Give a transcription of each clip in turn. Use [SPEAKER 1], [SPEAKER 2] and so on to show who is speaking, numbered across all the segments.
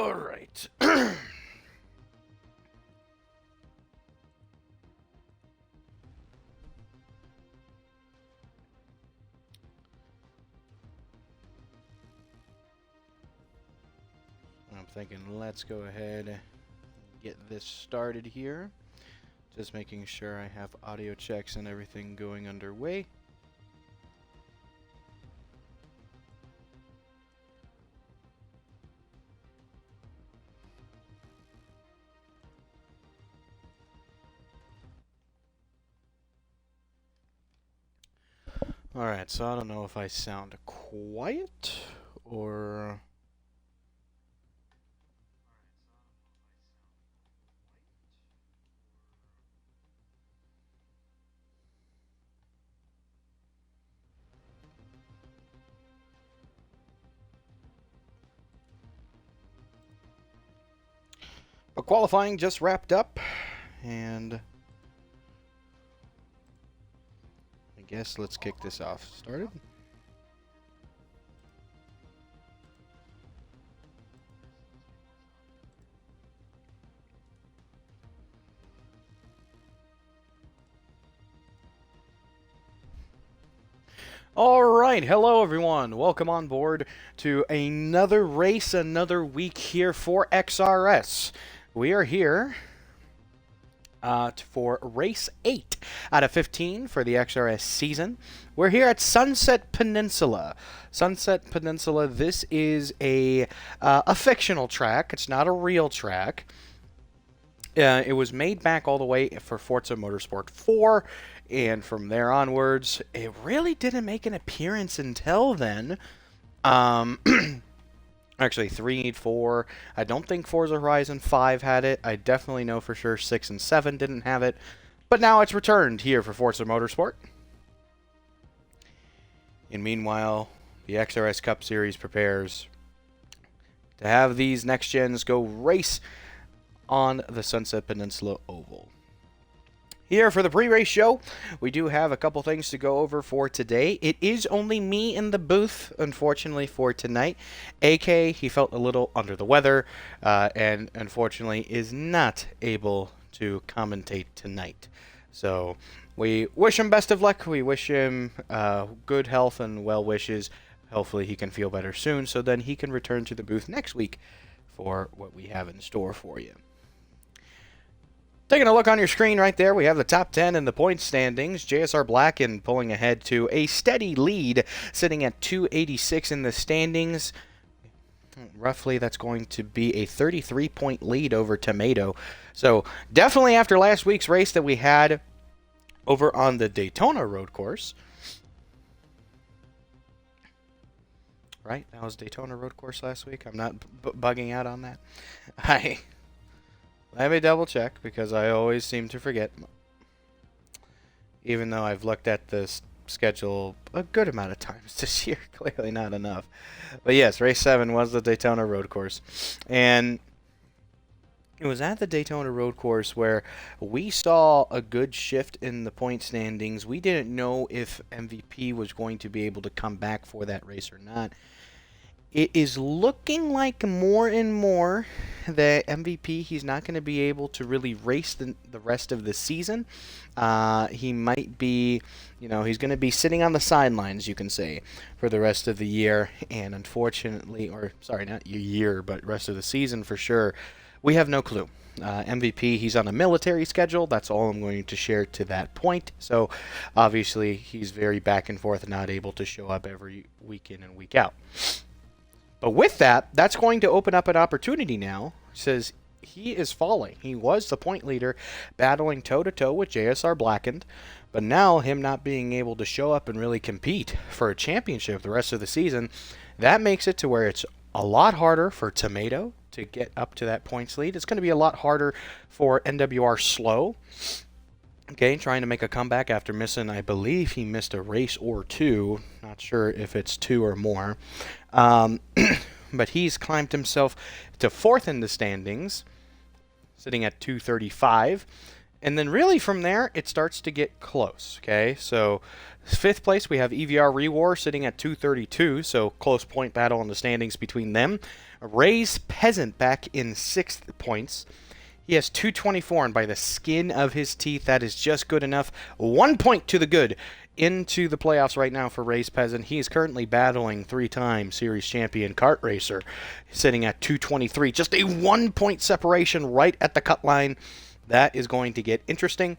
[SPEAKER 1] All right. I'm thinking let's go ahead and get this started here. Just making sure I have audio checks and everything going underway. Alright, so I don't know if I sound quiet or... But qualifying just wrapped up, and I guess let's kick this off. Started? All right, hello everyone. Welcome on board to another race, another week here for XRS. We are here for race 8 out of 15 for the XRS season. We're here at Sunset Peninsula. Sunset Peninsula, this is a fictional track. It's not a real track. It was made back all the way for Forza Motorsport 4, and from there onwards, it really didn't make an appearance until then. Actually, 3, 4. I don't think Forza Horizon 5 had it. I definitely know for sure 6 and 7 didn't have it. But now it's returned here for Forza Motorsport. And meanwhile, the XRS Cup Series prepares to have these next gens go race on the Sunset Peninsula Oval. Here for the pre-race show, we do have a couple things to go over for today. It is only me in the booth, unfortunately, for tonight. AK, he felt a little under the weather, and unfortunately is not able to commentate tonight. So we wish him best of luck. We wish him good health and well wishes. Hopefully he can feel better soon, so then he can return to the booth next week for what we have in store for you. Taking a look on your screen right there, we have the top 10 in the point standings. JSR Blacken pulling ahead to a steady lead, sitting at 286 in the standings. Roughly, that's going to be a 33-point lead over Tomato. So, definitely after last week's race that we had over on the Daytona road course. Right? That was Daytona road course last week. I'm not bugging out on that. Let me double check, because I always seem to forget. Even though I've looked at this schedule a good amount of times this year. Clearly not enough. But yes, race 7 was the Daytona road course. And it was at the Daytona road course where we saw a good shift in the point standings. We didn't know if MVP was going to be able to come back for that race or not. It is looking like more and more that MVP, he's not going to be able to really race the rest of the season. He might be, he's going to be sitting on the sidelines, you can say, for the rest of the year. And unfortunately, or sorry, not year, but rest of the season for sure, we have no clue. MVP, he's on a military schedule. That's all I'm going to share to that point. So obviously, he's very back and forth, not able to show up every week in and week out. But with that, that's going to open up an opportunity now. It says he is falling. He was the point leader, battling toe-to-toe with JSR Blackened. But now, him not being able to show up and really compete for a championship the rest of the season, that makes it to where it's a lot harder for Tomato to get up to that points lead. It's going to be a lot harder for NWR Slow. Okay, trying to make a comeback after missing, I believe he missed a race or two. Not sure if it's 2 or more. But he's climbed himself to 4th in the standings, sitting at 235. And then really from there, it starts to get close, okay? So Fifth place, we have EVR Rewar sitting at 232, so close point battle in the standings between them. Ray's Peasant back in 6th points. He has 224, and by the skin of his teeth, that is just good enough. 1 point to the good into the playoffs right now for Ray's Peasant. He is currently battling 3-time series champion Kart Racer, sitting at 223. Just a 1 point separation right at the cut line. That is going to get interesting.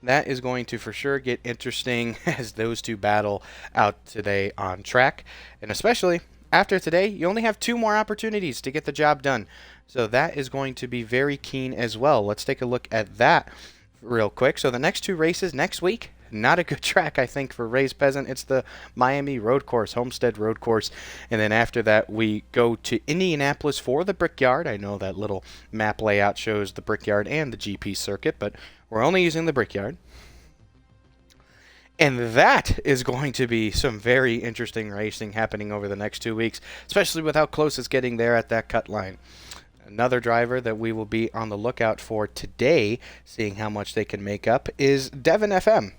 [SPEAKER 1] That is going to for sure get interesting as those two battle out today on track. And especially after today, you only have 2 more opportunities to get the job done. So that is going to be very keen as well. Let's take a look at that real quick. So the next 2 races next week, not a good track, I think, for Ray's Peasant. It's the Miami Road Course, Homestead Road Course. And then after that, we go to Indianapolis for the Brickyard. I know that little map layout shows the Brickyard and the GP circuit, but we're only using the Brickyard. And that is going to be some very interesting racing happening over the next 2 weeks, especially with how close it's getting there at that cut line. Another driver that we will be on the lookout for today, seeing how much they can make up, is Devon FM.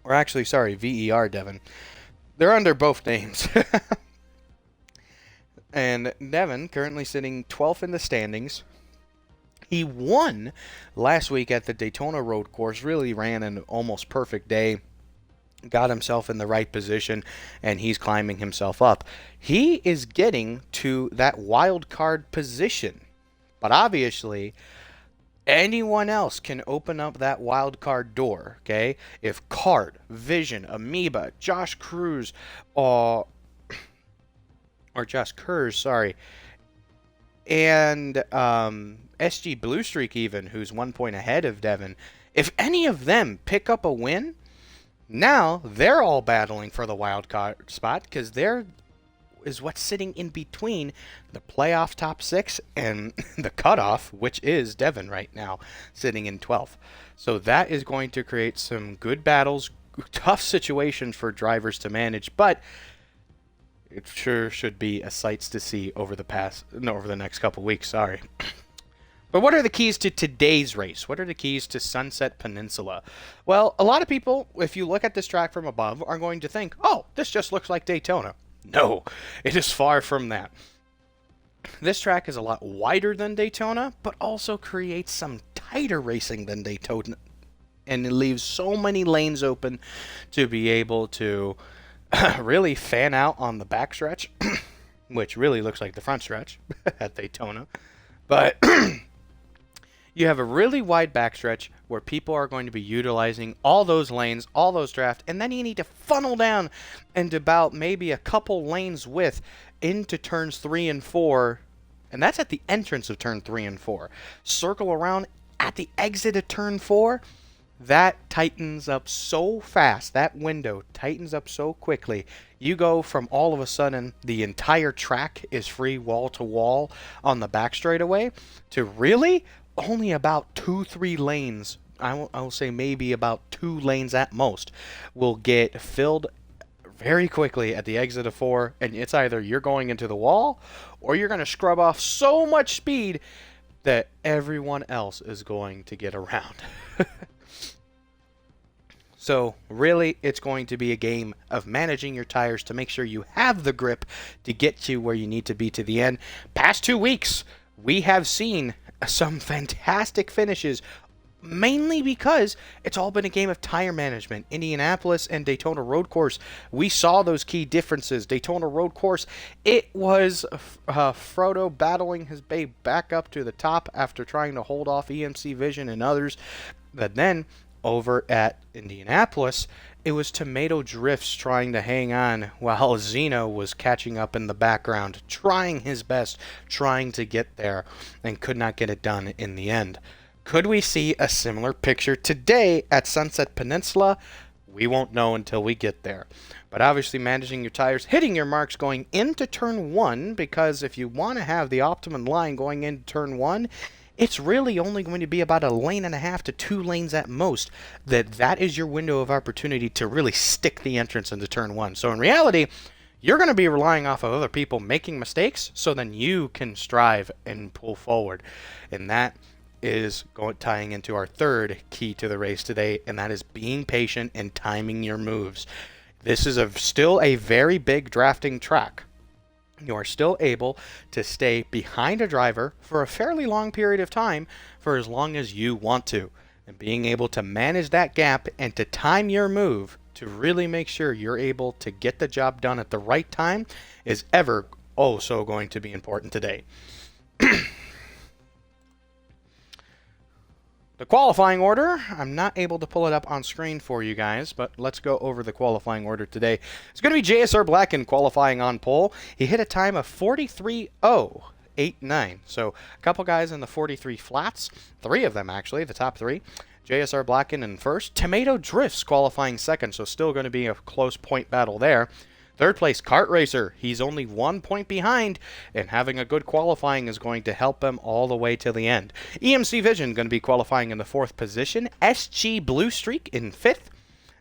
[SPEAKER 1] Or actually, sorry, VER Devon. They're under both names. And Devon currently sitting 12th in the standings. He won last week at the Daytona Road Course, really ran an almost perfect day, got himself in the right position, and he's climbing himself up. He is getting to that wild card position, but obviously anyone else can open up that wild card door, okay? If Card, Vision, Amoeba, Josh Cruz, or Josh Kurz, sorry, and SG Blue Streak even, who's 1 point ahead of Devon, if any of them pick up a win, now they're all battling for the wild card spot, because there is what's sitting in between the playoff top 6 and the cutoff, which is Devon right now, sitting in 12th. So that is going to create some good battles, tough situations for drivers to manage, but it sure should be a sights to see over the next couple weeks, sorry. But what are the keys to today's race? What are the keys to Sunset Peninsula? Well, a lot of people, if you look at this track from above, are going to think, oh, this just looks like Daytona. No, it is far from that. This track is a lot wider than Daytona, but also creates some tighter racing than Daytona. And it leaves so many lanes open to be able to really fan out on the backstretch, which really looks like the front stretch at Daytona. But you have a really wide backstretch where people are going to be utilizing all those lanes, all those drafts, and then you need to funnel down into about maybe a couple lanes width into turns 3 and 4, and that's at the entrance of turn 3 and 4. Circle around at the exit of turn 4. That tightens up so fast. That window tightens up so quickly. You go from all of a sudden the entire track is free wall to wall on the back straightaway to really only about 2-3 lanes. I will say maybe about 2 lanes at most will get filled very quickly at the exit of 4, and it's either you're going into the wall or you're going to scrub off so much speed that everyone else is going to get around. So really, it's going to be a game of managing your tires to make sure you have the grip to get you where you need to be to the end. Past 2 weeks, we have seen some fantastic finishes, mainly because it's all been a game of tire management. Indianapolis and Daytona Road Course, we saw those key differences. Daytona Road Course, it was Frodo battling his way back up to the top after trying to hold off EMC Vision and others. But then over at Indianapolis, it was Tomato Drifts trying to hang on while Zeno was catching up in the background, trying his best, trying to get there, and could not get it done in the end. Could we see a similar picture today at Sunset Peninsula? We won't know until we get there. But obviously managing your tires, hitting your marks going into turn 1, because if you want to have the optimum line going into turn 1, it's really only going to be about 1.5 lanes to 2 lanes at most. That is your window of opportunity to really stick the entrance into turn 1. So in reality, you're going to be relying off of other people making mistakes so then you can strive and pull forward. And that is tying into our third key to the race today, and that is being patient and timing your moves. This is still a very big drafting track. You are still able to stay behind a driver for a fairly long period of time for as long as you want to. And being able to manage that gap and to time your move to really make sure you're able to get the job done at the right time is ever so going to be important today. The qualifying order, I'm not able to pull it up on screen for you guys, but let's go over the qualifying order today. It's going to be JSR Blacken qualifying on pole. He hit a time of 43.089. So a couple guys in the 43 flats, 3 of them actually, the top 3. JSR Blacken in first. Tomato Drifts qualifying second, so still going to be a close point battle there. Third place, Kart Racer. He's only 1 point behind, and having a good qualifying is going to help him all the way to the end. EMC Vision going to be qualifying in the 4th position. SG Blue Streak in 5th.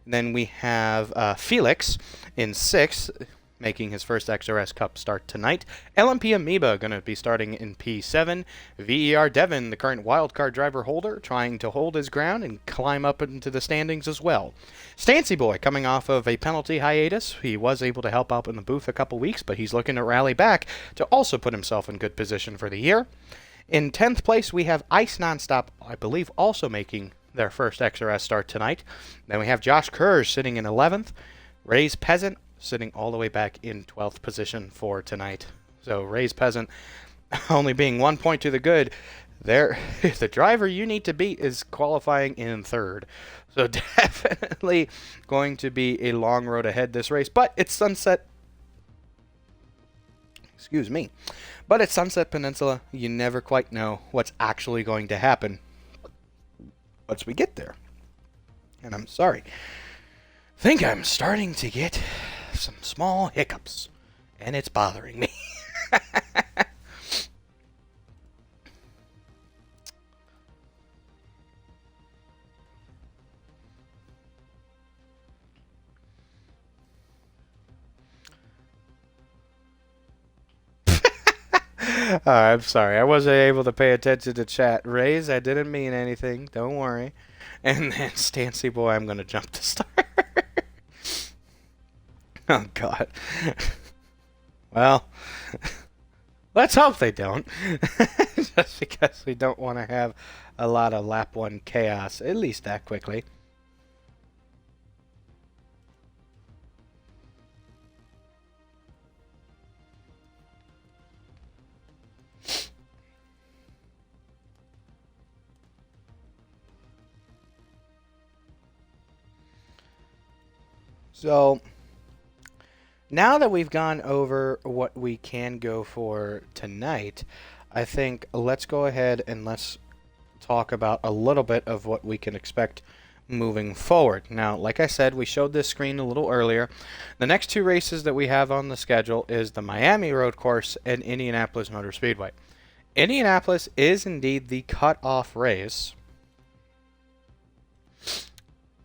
[SPEAKER 1] Then we have Felix in 6th, making his first XRS Cup start tonight. LMP Amoeba going to be starting in P7. VER Devon, the current wildcard driver holder, trying to hold his ground and climb up into the standings as well. Stancy Boy coming off of a penalty hiatus. He was able to help out in the booth a couple weeks, but he's looking to rally back to also put himself in good position for the year. In 10th place, we have Ice Nonstop, I believe, also making their first XRS start tonight. Then we have Josh Kerr sitting in 11th. Ray's Peasant sitting all the way back in 12th position for tonight. So Ray's Peasant only being 1 point to the good. There, the driver you need to beat is qualifying in 3rd. So definitely going to be a long road ahead this race. But it's Sunset. Excuse me. But it's Sunset Peninsula. You never quite know what's actually going to happen once we get there. And I'm sorry. I think I'm starting to get some small hiccups, and it's bothering me. I'm sorry. I wasn't able to pay attention to chat. Raise, I didn't mean anything. Don't worry. And then Stancy Boy, I'm going to jump to start. Oh, God. Well, let's hope they don't. Just because we don't want to have a lot of lap 1 chaos, at least that quickly. So, now that we've gone over what we can go for tonight, I think let's go ahead and let's talk about a little bit of what we can expect moving forward. Now, like I said, we showed this screen a little earlier. The next 2 races that we have on the schedule is the Miami Road Course and Indianapolis Motor Speedway. Indianapolis is indeed the cutoff race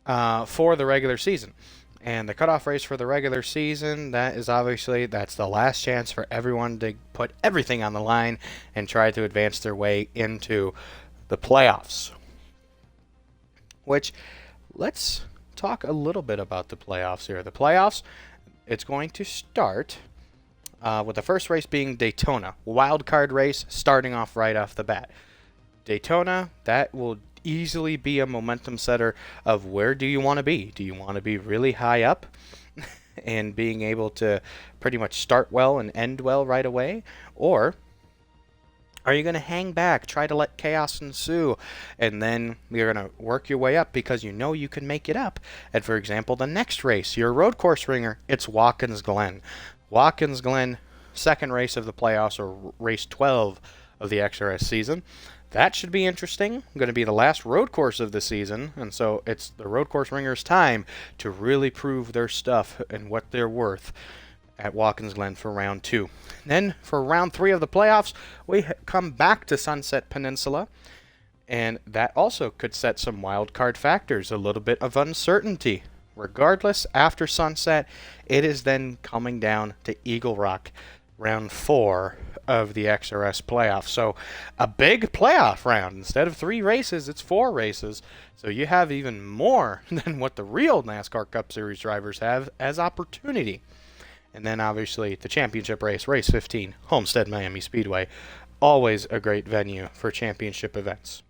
[SPEAKER 1] for the regular season. And the cutoff race for the regular season, that's the last chance for everyone to put everything on the line and try to advance their way into the playoffs. Which, let's talk a little bit about the playoffs here. The playoffs, it's going to start with the first race being Daytona. Wild card race starting off right off the bat. Daytona, that will easily be a momentum setter of where do you want to be. Do you want to be really high up and being able to pretty much start well and end well right away? Or are you going to hang back, try to let chaos ensue, and then you're going to work your way up because you know you can make it up? And for example, the next race, your road course ringer, it's Watkins Glen. Watkins Glen, second race of the playoffs, or race 12 of the XRS season. That should be interesting. Going to be the last road course of the season, and so it's the road course ringers' time to really prove their stuff and what they're worth at Watkins Glen for round 2. Then for round 3 of the playoffs, we come back to Sunset Peninsula, and that also could set some wild card factors, a little bit of uncertainty. Regardless, after Sunset, it is then coming down to Eagle Rock, round 4 of the XRS playoff. So a big playoff round. Instead of 3 races, it's 4 races. So you have even more than what the real NASCAR Cup Series drivers have as opportunity. And then obviously the championship race, race 15, Homestead Miami Speedway. Always a great venue for championship events.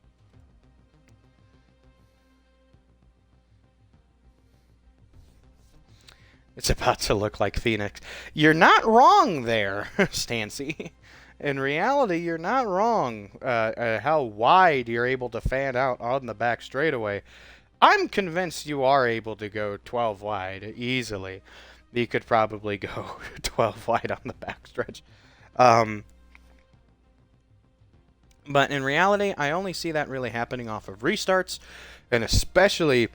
[SPEAKER 1] It's about to look like Phoenix. You're not wrong there, Stancy. In reality, you're not wrong how wide you're able to fan out on the back straightaway. I'm convinced you are able to go 12 wide easily. You could probably go 12 wide on the backstretch. But in reality, I only see that really happening off of restarts, and especially,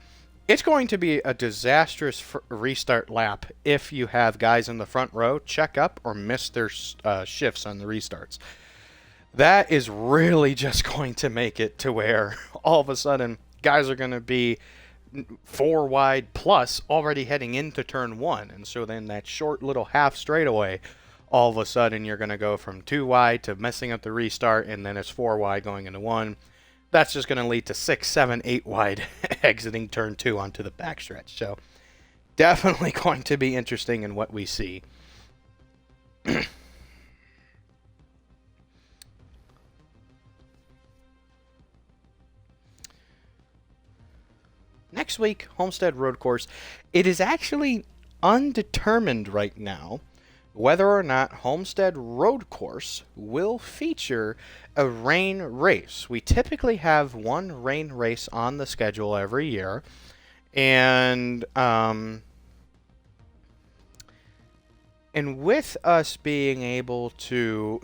[SPEAKER 1] it's going to be a disastrous restart lap if you have guys in the front row check up or miss their shifts on the restarts. That is really just going to make it to where all of a sudden guys are going to be 4 wide plus already heading into turn 1. And so then that short little half straightaway, all of a sudden you're going to go from 2 wide to messing up the restart, and then it's 4 wide going into 1. That's just going to lead to 6, 7, 8 wide exiting turn 2 onto the backstretch. So definitely going to be interesting in what we see. Next week, Homestead Road Course. It is actually undetermined right now whether or not Homestead Road Course will feature a rain race. We typically have 1 rain race on the schedule every year, and with us being able to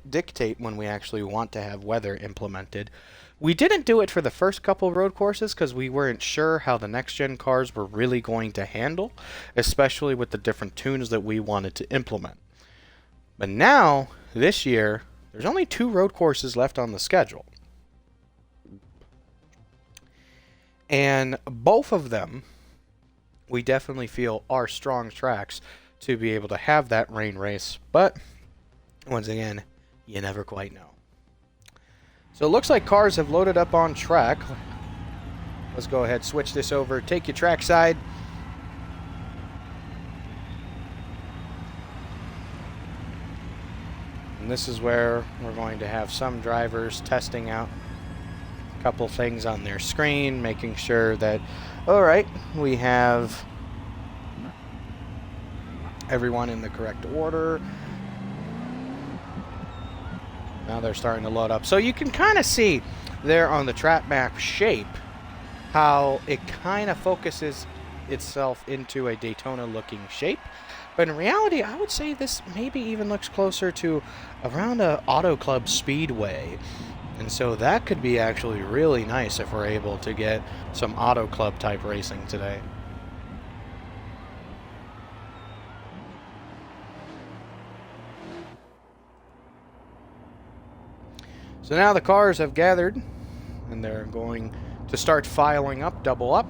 [SPEAKER 1] dictate when we actually want to have weather implemented, we didn't do it for the first couple road courses because we weren't sure how the next-gen cars were really going to handle, especially with the different tunes that we wanted to implement. But now, this year, there's only 2 road courses left on the schedule. And both of them, we definitely feel are strong tracks to be able to have that rain race. But, once again, you never quite know. So it looks like cars have loaded up on track. Let's go ahead, switch this over, take your track side. And this is where we're going to have some drivers testing out a couple things on their screen, making sure that, all right, we have everyone in the correct order. Now they're starting to load up. So you can kind of see there on the track map shape how it kind of focuses itself into a Daytona-looking shape. But in reality, I would say this maybe even looks closer to around a Auto Club Speedway. And so that could be actually really nice if we're able to get some Auto Club type racing today. So now the cars have gathered, and they're going to start filing up, double up.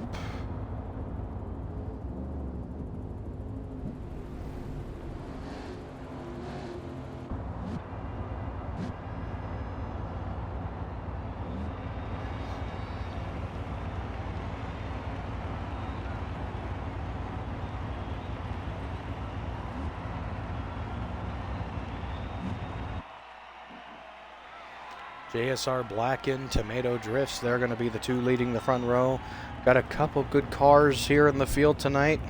[SPEAKER 1] JSR Blacken, Tomato Drifts, they're going to be the 2 leading the front row. Got a couple good cars here in the field tonight.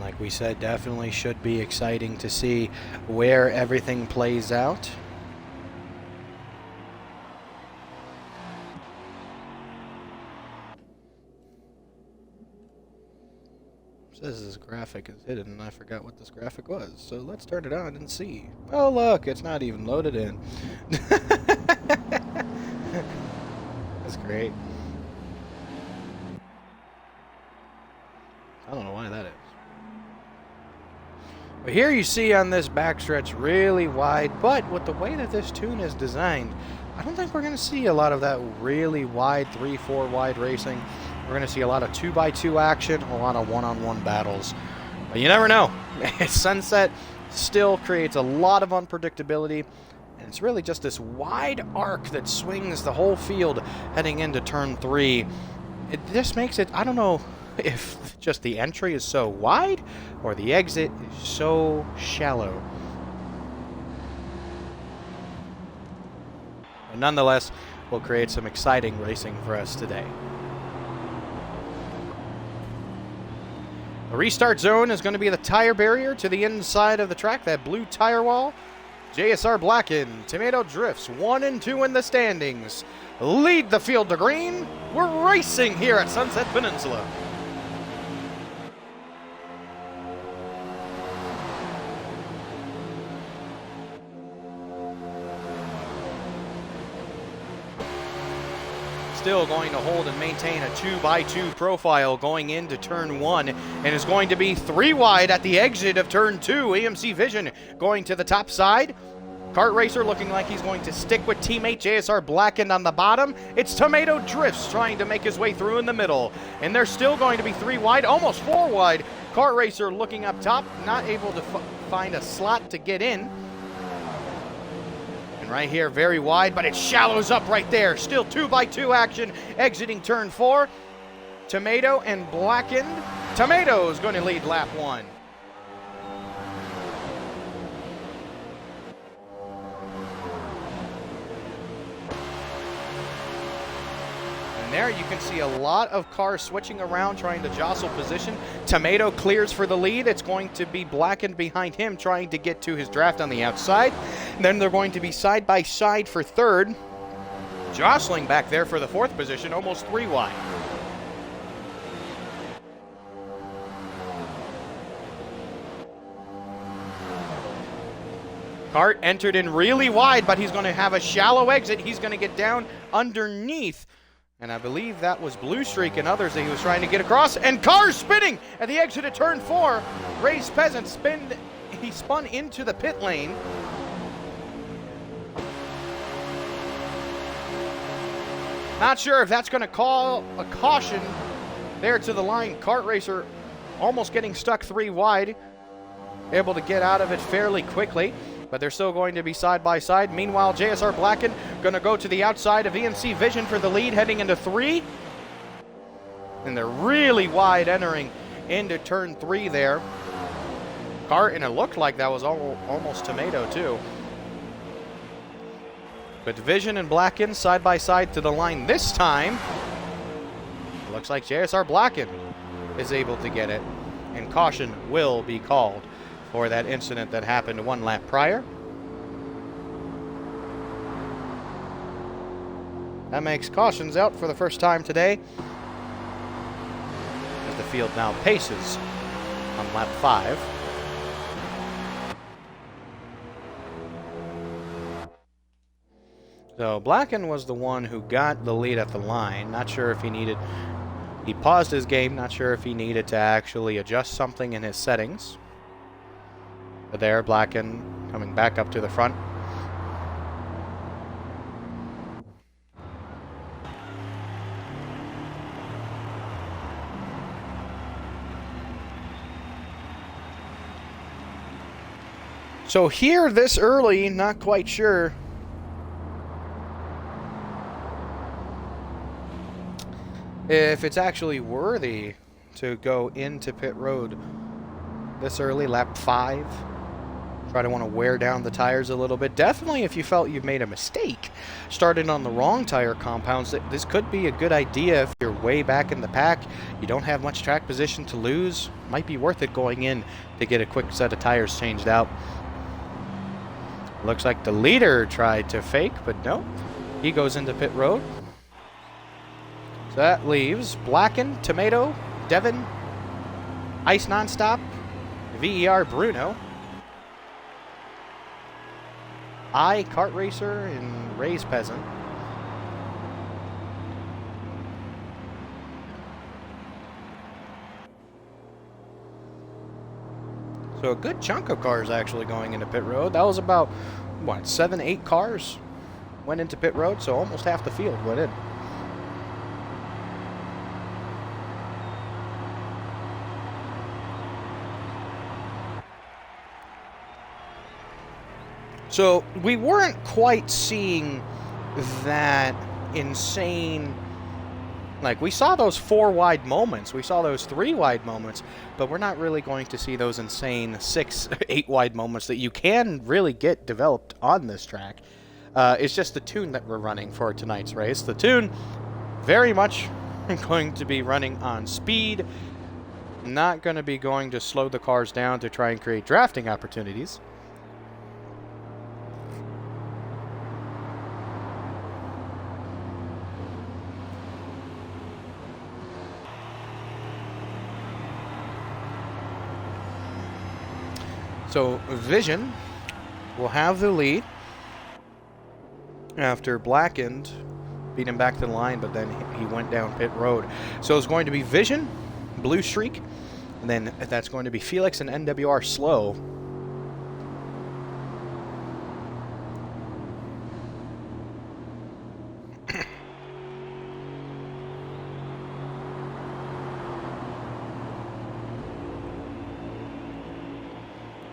[SPEAKER 1] Like we said, definitely should be exciting to see where everything plays out. Says this graphic is hidden, and I forgot what this graphic was. So let's turn it on and see. Oh, look, it's not even loaded in. That's great. I don't know why that is. But here you see on this backstretch really wide, but with the way that this tune is designed, I don't think we're going to see a lot of that really wide 3-4 wide racing. We're going to see a lot of 2x2 action, a lot of 1-on-1 battles. But you never know. Sunset still creates a lot of unpredictability, and it's really just this wide arc that swings the whole field heading into turn 3. It just makes it, I don't know if just the entry is so wide or the exit is so shallow. But nonetheless, will create some exciting racing for us today. The restart zone is going to be the tire barrier to the inside of the track, that blue tire wall. JSR Blackened, Tomato Drifts, 1 and 2 in the standings. Lead the field to green. We're racing here at Sunset Peninsula. Still going to hold and maintain a 2x2 profile going into turn 1, and is going to be 3 wide at the exit of turn 2. AMC Vision going to the top side. Kart Racer looking like he's going to stick with teammate JSR Blackened on the bottom. It's Tomato Drifts trying to make his way through in the middle, and they're still going to be 3 wide, almost 4 wide. Kart Racer looking up top, not able to find a slot to get in. Right here, very wide, but it shallows up right there. Still 2x2 action exiting turn 4. Tomato and Blackened. Tomato is going to lead lap 1. And there you can see a lot of cars switching around, trying to jostle position. Tomato clears for the lead. It's going to be Blackened behind him, trying to get to his draft on the outside. And then they're going to be side by side for third. Jostling back there for the 4th position, almost 3 wide. Kart entered in really wide, but he's going to have a shallow exit. He's going to get down underneath. And I believe that was Blue Streak and others that he was trying to get across. And cars spinning at the exit of turn 4. Race Peasant he spun into the pit lane. Not sure if that's going to call a caution there to the line. Kart Racer almost getting stuck 3 wide. Able to get out of it fairly quickly, but they're still going to be side by side. Meanwhile, JSR Blackened going to go to the outside of EMC Vision for the lead heading into 3. And they're really wide entering into turn 3 there. Kart, and it looked like that was almost Tomato too. But Vision and Blackened side by side to the line this time. It looks like JSR Blackened is able to get it, and caution will be called for that incident that happened 1 lap prior. That makes cautions out for the first time today, as the field now paces on lap 5. So Blackened was the one who got the lead at the line. Not sure if he paused his game, not sure if he needed to actually adjust something in his settings. But there, Blackened coming back up to the front. So here this early, not quite sure if it's actually worthy to go into pit road this early, lap 5. Try to want to wear down the tires a little bit. Definitely if you felt you've made a mistake starting on the wrong tire compounds, this could be a good idea if you're way back in the pack. You don't have much track position to lose. Might be worth it going in to get a quick set of tires changed out. Looks like the leader tried to fake, but no. He goes into pit road. So that leaves Blackened, Tomato, Devin, Ice Nonstop, VER Bruno, Kart Racer, and Race Peasant. So a good chunk of cars actually going into pit road. That was about, 7, 8 cars went into pit road, so almost half the field went in. So we weren't quite seeing that insane, like we saw those 4 wide moments, we saw those 3 wide moments, but we're not really going to see those insane 6, 8 wide moments that you can really get developed on this track. It's just the tune that we're running for tonight's race. The tune very much going to be running on speed, not going to be going to slow the cars down to try and create drafting opportunities. So Vision will have the lead after Blackened beat him back to the line, but then he went down pit road. So it's going to be Vision, Blue Streak, and then that's going to be Felix and NWR Slow.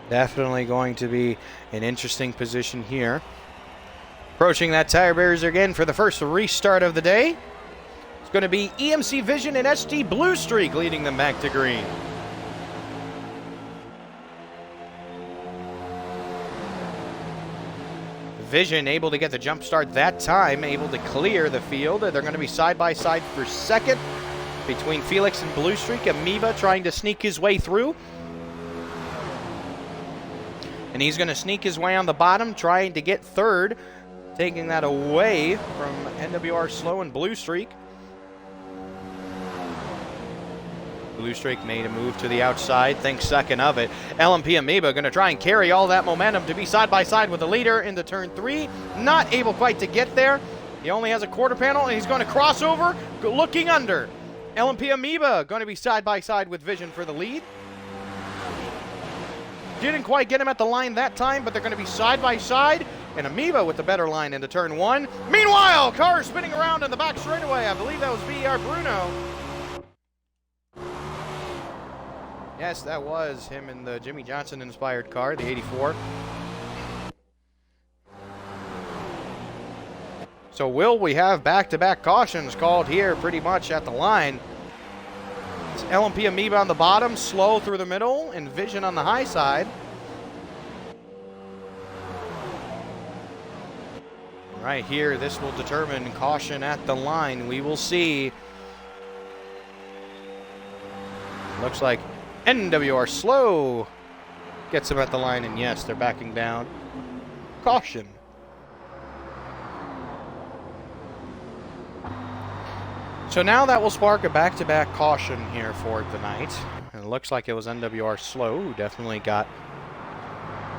[SPEAKER 1] Definitely going to be an interesting position here. Approaching that tire barriers again for the first restart of the day. It's going to be EMC Vision and SD Blue Streak leading them back to green. Vision able to get the jump start that time, able to clear the field. They're going to be side by side for second between Felix and Blue Streak. Amoeba trying to sneak his way through. And he's going to sneak his way on the bottom, trying to get third, taking that away from NWR Slow and Blue Streak. Blue Streak made a move to the outside, thinks second of it. LMP Amoeba going to try and carry all that momentum to be side by side with the leader into turn 3. Not able quite to get there. He only has a quarter panel, and he's going to cross over, looking under. LMP Amoeba going to be side by side with Vision for the lead. Didn't quite get him at the line that time, but they're going to be side by side. And Amoeba with the better line into turn 1. Meanwhile, cars spinning around in the back straightaway. I believe that was VR Bruno. Yes, that was him in the Jimmy Johnson-inspired car, the 84. So will we have back-to-back cautions called here pretty much at the line? It's LMP Amoeba on the bottom, Slow through the middle, and Vision on the high side. Right here, this will determine caution at the line. We will see. Looks like NWR Slow gets him at the line, and yes, they're backing down. Caution. So now that will spark a back-to-back caution here for tonight. And it looks like it was NWR Slow who definitely got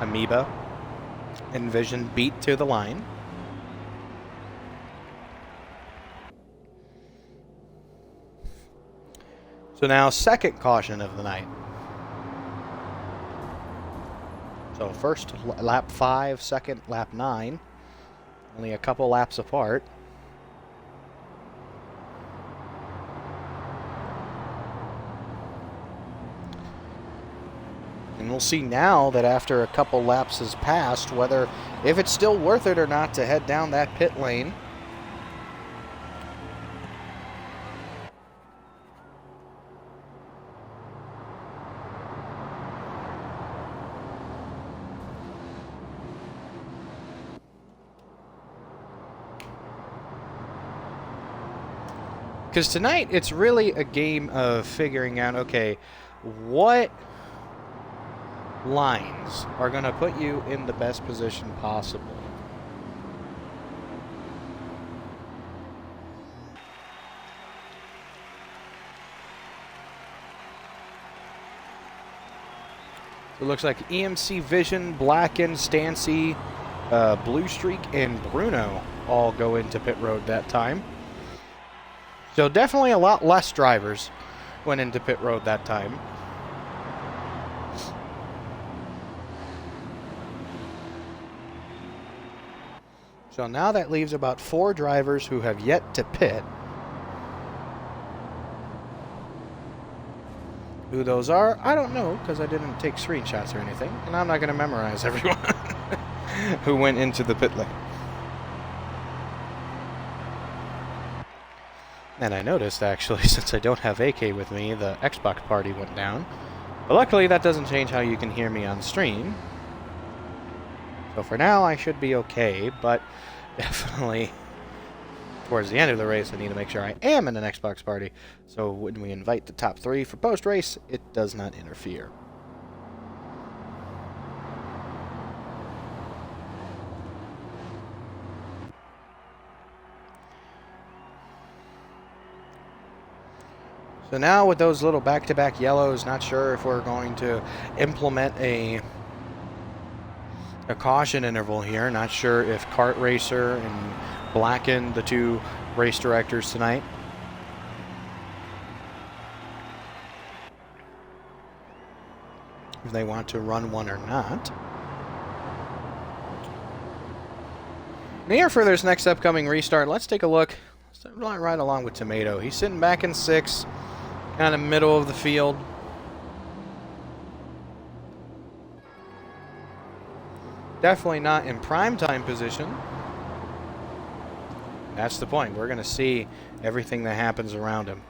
[SPEAKER 1] Amoeba and Vision beat to the line. So now second caution of the night. So first lap 5, second lap 9. Only a couple laps apart. And we'll see now that after a couple laps has passed, whether if it's still worth it or not to head down that pit lane. Because tonight, it's really a game of figuring out, okay, what lines are going to put you in the best position possible. So it looks like EMC Vision, Blackened, Stancy, Blue Streak, and Bruno all go into pit road that time. So definitely a lot less drivers went into pit road that time. So now that leaves about 4 drivers who have yet to pit. Who those are, I don't know, because I didn't take screenshots or anything, and I'm not going to memorize everyone. who went into the pit lane. And I noticed, actually, since I don't have AK with me, the Xbox party went down. But luckily, that doesn't change how you can hear me on stream. So for now, I should be okay, but definitely towards the end of the race, I need to make sure I am in an Xbox party. So when we invite the top 3 for post-race, it does not interfere. So now with those little back-to-back yellows, not sure if we're going to implement a caution interval here. Not sure if Kart Racer and Blacken, the 2 race directors tonight, if they want to run one or not. And here for this next upcoming restart, let's take a look. Let's right along with Tomato. He's sitting back in 6th. Kind of middle of the field. Definitely not in prime time position. That's the point. We're going to see everything that happens around him.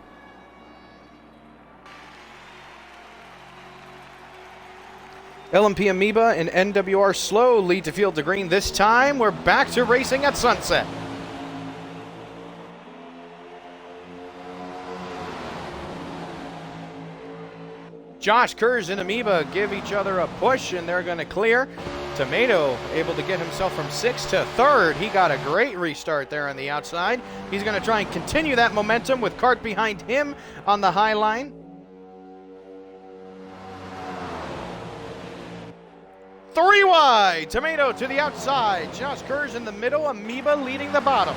[SPEAKER 1] LMP Amoeba and NWR Slow lead to field to green. This time we're back to racing at sunset. Josh Kurz and Amoeba give each other a push, and they're going to clear. Tomato able to get himself from 6th to 3rd. He got a great restart there on the outside. He's going to try and continue that momentum with Kart behind him on the high line. Three wide. Tomato to the outside. Josh Kurz in the middle. Amoeba leading the bottom.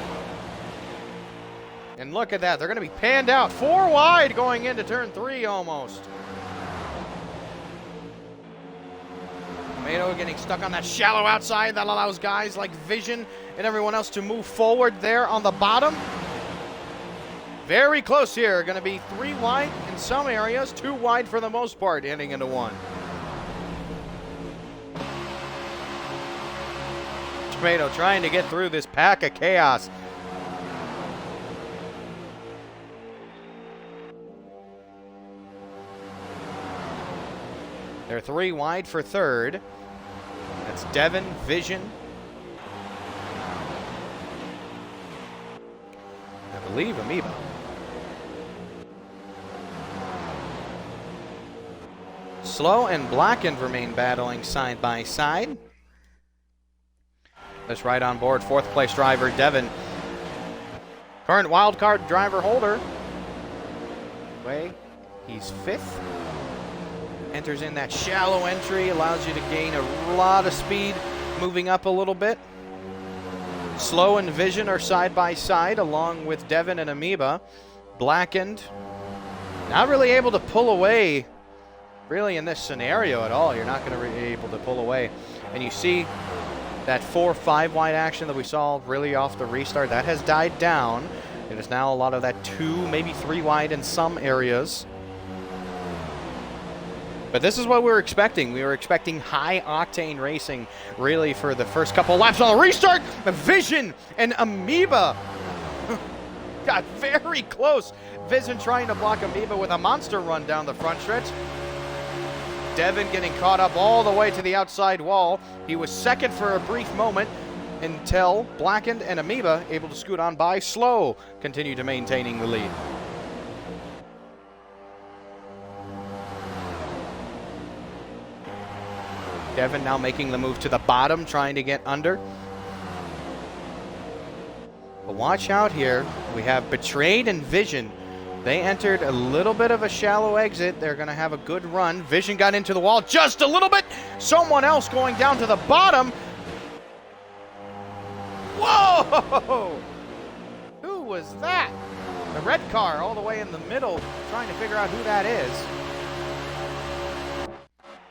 [SPEAKER 1] And look at that. They're going to be panned out. 4 wide going into turn 3 almost. Tomato getting stuck on that shallow outside. That allows guys like Vision and everyone else to move forward there on the bottom. Very close here. Going to be 3 wide in some areas, 2 wide for the most part, heading into 1. Tomato trying to get through this pack of chaos. They're 3 wide for 3rd. That's Devin, Vision. I believe Amoeba. Slow and Blacken remain battling side by side. That's right on board. 4th place driver, Devin. Current wildcard driver holder. Way, he's 5th. Enters in that shallow entry, allows you to gain a lot of speed, moving up a little bit. Slow and Vision are side by side, along with Devin and Amoeba. Blackened, not really able to pull away, really in this scenario at all. You're not going to be able to pull away. And you see that 4-5 wide action that we saw really off the restart, that has died down. It is now a lot of that 2, maybe 3 wide in some areas. But this is what we were expecting. We were expecting high-octane racing, really, for the first couple laps on the restart. Vision and Amoeba got very close. Vision trying to block Amoeba with a monster run down the front stretch. Devin getting caught up all the way to the outside wall. He was 2nd for a brief moment until Blackened and Amoeba, able to scoot on by. Slow continue to maintaining the lead. Devin now making the move to the bottom, trying to get under. But watch out here. We have Betrayed and Vision. They entered a little bit of a shallow exit. They're going to have a good run. Vision got into the wall just a little bit. Someone else going down to the bottom. Whoa! Who was that? The red car all the way in the middle, trying to figure out who that is.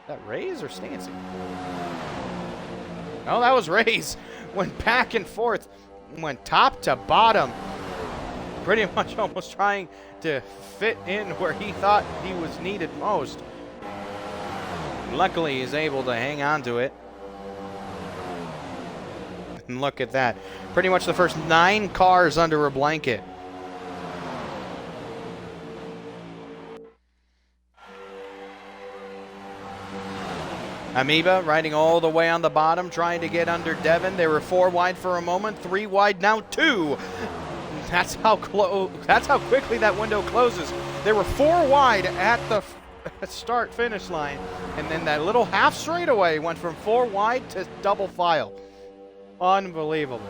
[SPEAKER 1] That Rays or Stancy? No, that was Rays. Went back and forth. Went top to bottom. Pretty much almost trying to fit in where he thought he was needed most. Luckily, he's able to hang on to it. And look at that. Pretty much the first 9 cars under a blanket. Amoeba riding all the way on the bottom, trying to get under Devin. They were 4 wide for a moment, 3 wide, now 2. That's how quickly that window closes. They were 4 wide at the start-finish line, and then that little half straightaway went from 4 wide to double file. Unbelievable.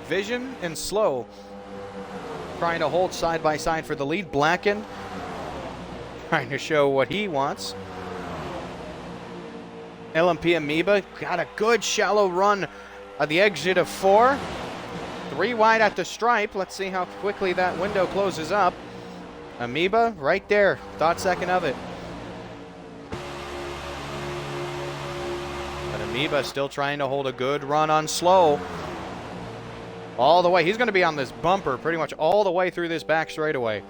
[SPEAKER 1] Vision and Slow trying to hold side by side for the lead. Blacken trying to show what he wants. LMP Amoeba got a good shallow run at the exit of 4. 3 wide at the stripe. Let's see how quickly that window closes up. Amoeba right there. Thought second of it. But Amoeba still trying to hold a good run on Slow. All the way. He's going to be on this bumper pretty much all the way through this back straightaway.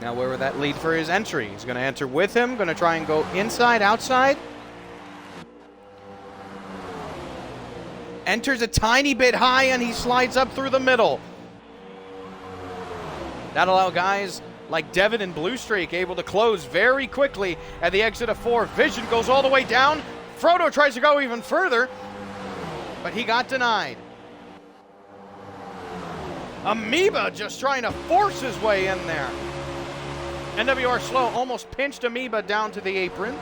[SPEAKER 1] Now where would that lead for his entry? He's going to enter with him. Going to try and go inside, outside. Enters a tiny bit high and he slides up through the middle. That'll allow guys like Devin and Blue Streak able to close very quickly at the exit of 4. Vision goes all the way down. Frodo tries to go even further, but he got denied. Amoeba just trying to force his way in there. NWR Slow almost pinched Amoeba down to the apron,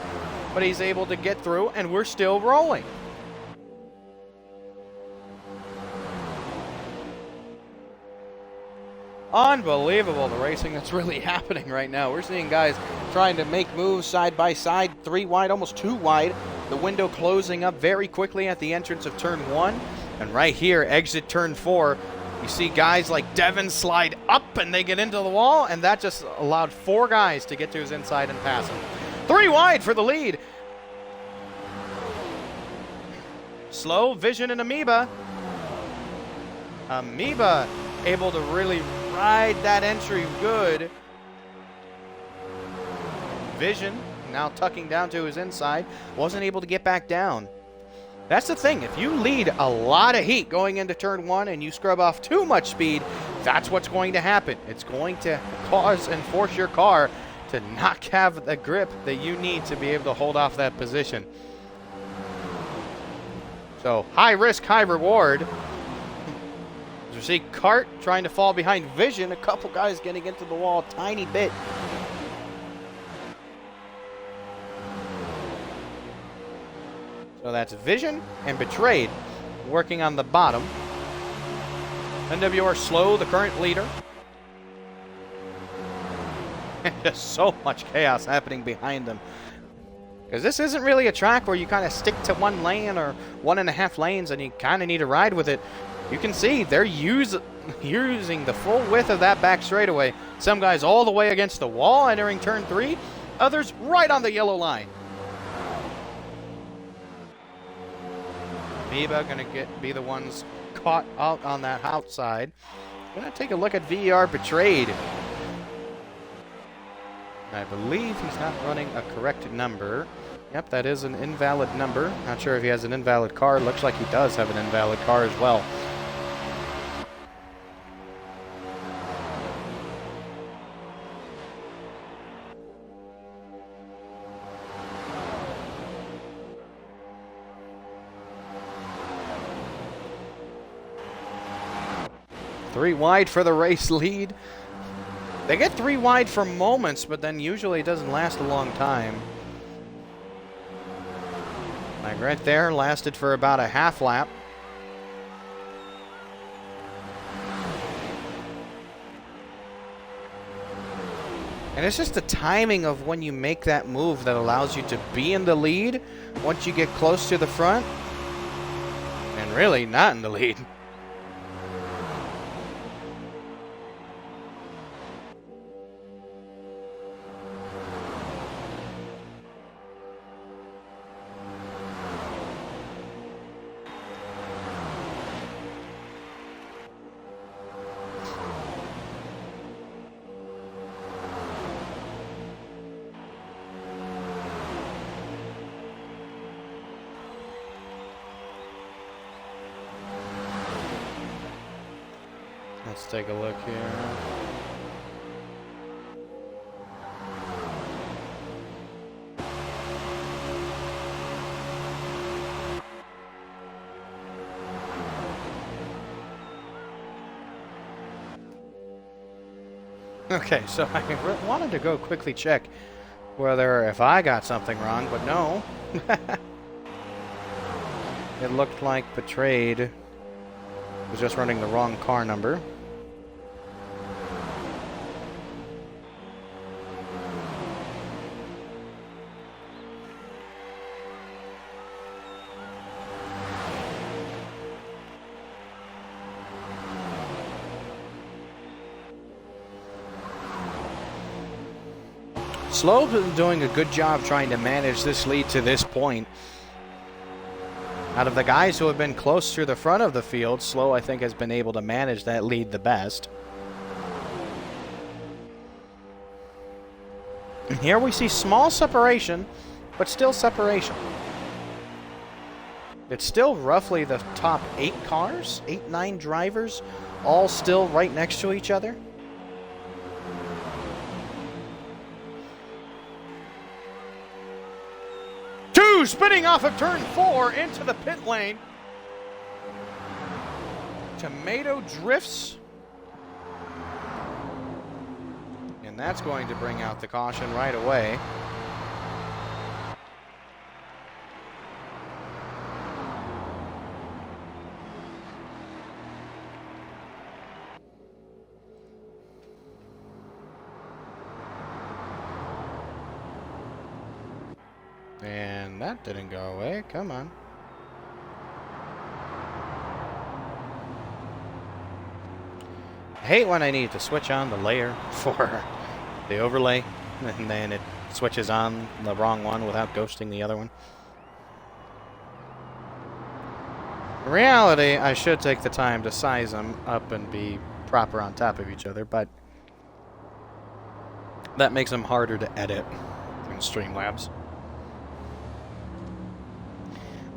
[SPEAKER 1] but he's able to get through, and we're still rolling. Unbelievable, the racing that's really happening right now. We're seeing guys trying to make moves side by side, 3 wide, almost 2 wide. The window closing up very quickly at the entrance of turn 1. And right here, exit turn 4, you see guys like Devin slide up and they get into the wall, and that just allowed 4 guys to get to his inside and pass him. 3 wide for the lead. Slow, Vision, and Amoeba. Amoeba able to really ride that entry good. Vision now tucking down to his inside. Wasn't able to get back down. That's the thing. If you lead a lot of heat going into turn 1 and you scrub off too much speed, that's what's going to happen. It's going to cause and force your car to not have the grip that you need to be able to hold off that position. So high risk, high reward. You see Cart trying to fall behind Vision. A couple guys getting into the wall a tiny bit. So that's Vision and Betrayed working on the bottom. NWR Slow, the current leader. Just so much chaos happening behind them. Because this isn't really a track where you kind of stick to 1 lane or 1.5 lanes and you kind of need to ride with it. You can see they're using the full width of that back straightaway. Some guys all the way against the wall entering turn 3. Others right on the yellow line. Amoeba going to be the ones caught out on that outside. Going to take a look at VER Betrayed. I believe he's not running a correct number. Yep, that is an invalid number. Not sure if he has an invalid car. Looks like he does have an invalid car as well. Three wide for the race lead. They get 3 wide for moments, but then usually it doesn't last a long time. Like right there, lasted for about a half lap. And it's just the timing of when you make that move that allows you to be in the lead once you get close to the front. And really not in the lead. Let's take a look here. Okay, so I wanted to go quickly check whether if I got something wrong, but no. It looked like Betrayed was just running the wrong car number. Slowe's been doing a good job trying to manage this lead to this point. Out of the guys who have been close to the front of the field, Slowe, I think, has been able to manage that lead the best. And here we see small separation, but still separation. It's still roughly the top 8 cars, 8, 9 drivers, all still right next to each other. Spinning off of turn 4 into the pit lane. Tomato drifts. And that's going to bring out the caution right away. And that didn't go away. Come on. I hate when I need to switch on the layer for the overlay, and then it switches on the wrong one without ghosting the other one. In reality, I should take the time to size them up and be proper on top of each other, but that makes them harder to edit in Streamlabs.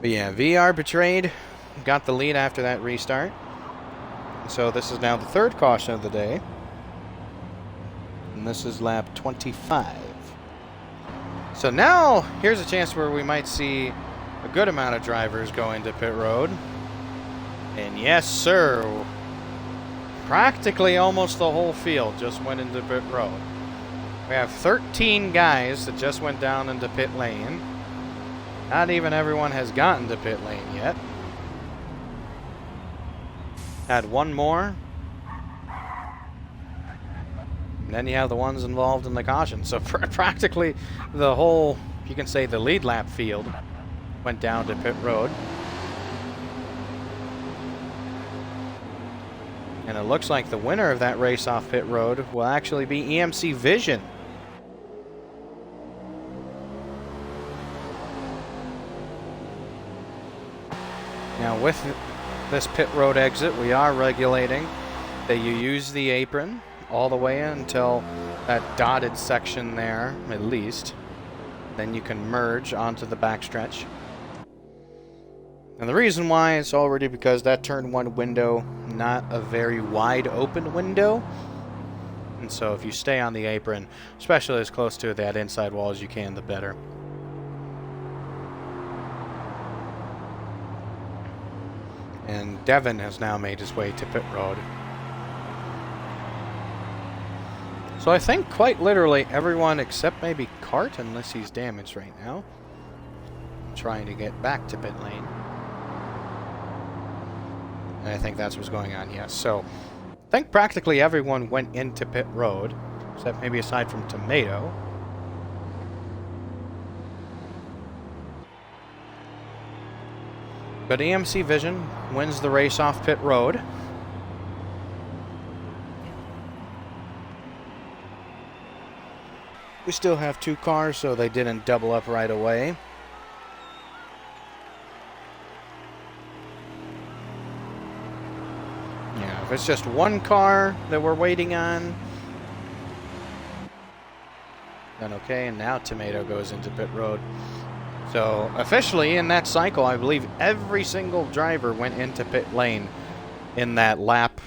[SPEAKER 1] But yeah, VR Betrayed got the lead after that restart. So this is now the third caution of the day. And this is lap 25. So now, here's a chance where we might see a good amount of drivers go into pit road. And yes, sir, practically almost the whole field just went into pit road. We have 13 guys that just went down into pit lane. Not even everyone has gotten to pit lane yet. Had one more. And then you have the ones involved in the caution. So practically the whole, you can say the lead lap field went down to pit road. And it looks like the winner of that race off pit road will actually be EMC Vision. Now with this pit road exit, we are regulating that you use the apron all the way until that dotted section there, at least. Then you can merge onto the backstretch. And the reason why is already because that turn 1 window, not a very wide open window. And so if you stay on the apron, especially as close to that inside wall as you can, the better. And Devin has now made his way to pit road. So I think quite literally everyone except maybe Cart, unless he's damaged right now, trying to get back to pit lane. And I think that's what's going on, yes. So I think practically everyone went into pit road, except maybe aside from Tomato. But EMC Vision wins the race off pit road. We still have 2 cars, so they didn't double up right away. Yeah, if it's just 1 car that we're waiting on, then okay, and now Tomato goes into pit road. So officially in that cycle, I believe every single driver went into pit lane in that lap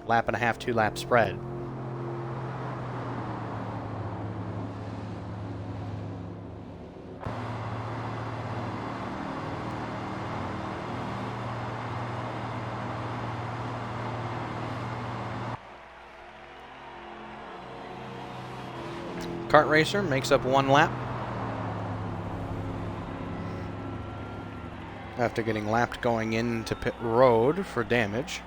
[SPEAKER 1] lap and a half, 2-lap spread. Kart racer makes up 1 lap after getting lapped going into pit road for damage.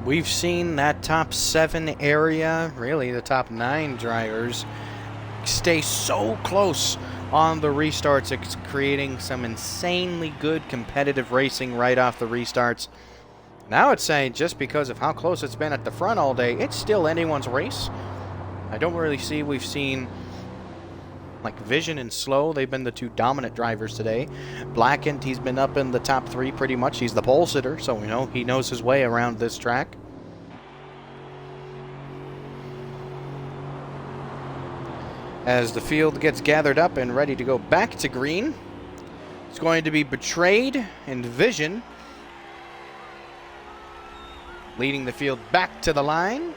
[SPEAKER 1] We've seen that top 7 area, really the top 9 drivers, stay so close on the restarts. It's creating some insanely good competitive racing right off the restarts. Now it's saying just because of how close it's been at the front all day, it's still anyone's race. I don't really see, we've seen like Vision and Slow, they've been the 2 dominant drivers today. Blackened, he's been up in the top 3 pretty much. He's the pole sitter, so we know he knows his way around this track. As the field gets gathered up and ready to go back to green, it's going to be Betrayed and Vision leading the field back to the line.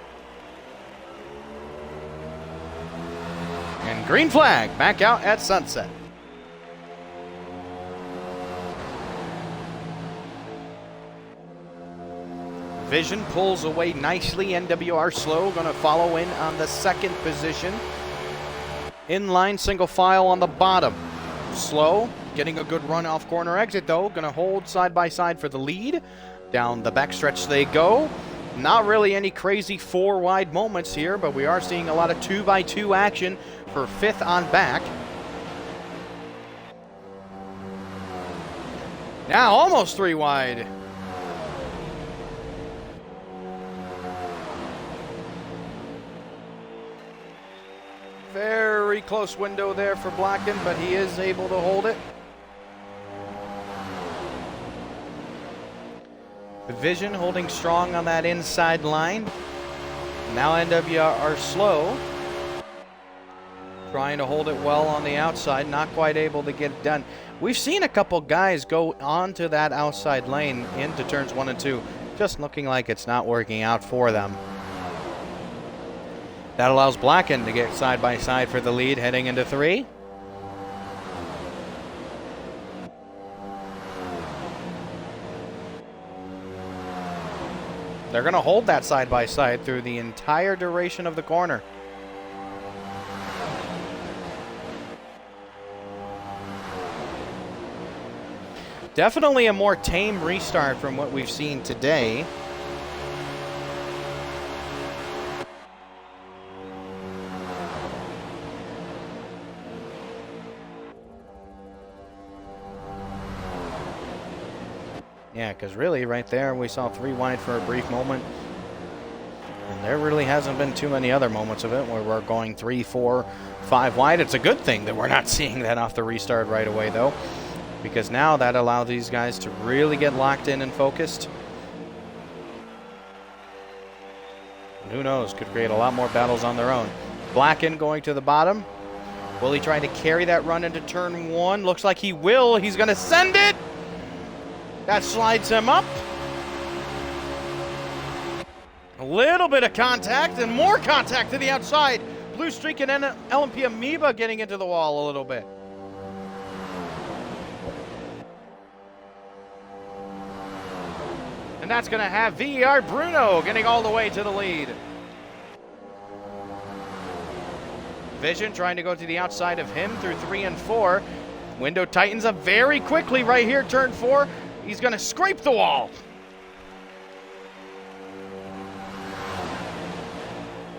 [SPEAKER 1] And green flag back out at sunset. Vision pulls away nicely. NWR Slow going to follow in on the 2nd position. Inline single file on the bottom. Slow getting a good run off corner exit though. Going to hold side by side for the lead. Down the backstretch they go. Not really any crazy 4 wide moments here, but we are seeing a lot of 2x2 action for 5th on back. Now almost 3 wide. Very close window there for Blacken, but he is able to hold it. Vision holding strong on that inside line. Now NWR Slow trying to hold it well on the outside, not quite able to get it done. We've seen a couple guys go onto that outside lane into turns 1 and 2, just looking like it's not working out for them. That allows Blacken to get side by side for the lead heading into 3. They're going to hold that side by side through the entire duration of the corner. Definitely a more tame restart from what we've seen today. Yeah, because really right there we saw 3 wide for a brief moment. And there really hasn't been too many other moments of it where we're going 3, 4, 5 wide. It's a good thing that we're not seeing that off the restart right away though, because now that allows these guys to really get locked in and focused. And who knows, could create a lot more battles on their own. Blacken going to the bottom. Will he try to carry that run into turn 1? Looks like he will. He's going to send it. That slides him up. A little bit of contact and more contact to the outside. Blue Streak and LMP Amoeba getting into the wall a little bit. And that's going to have VER Bruno getting all the way to the lead. Vision trying to go to the outside of him through 3 and 4. Window tightens up very quickly right here, turn 4. He's going to scrape the wall.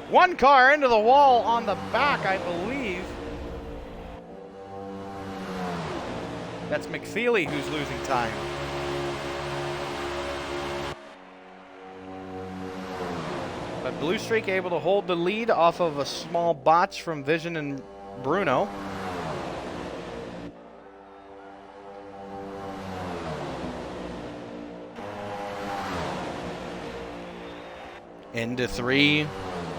[SPEAKER 1] One car into the wall on the back, I believe. That's McFeely who's losing time. But Blue Streak able to hold the lead off of a small botch from Vision and Bruno. Into 3.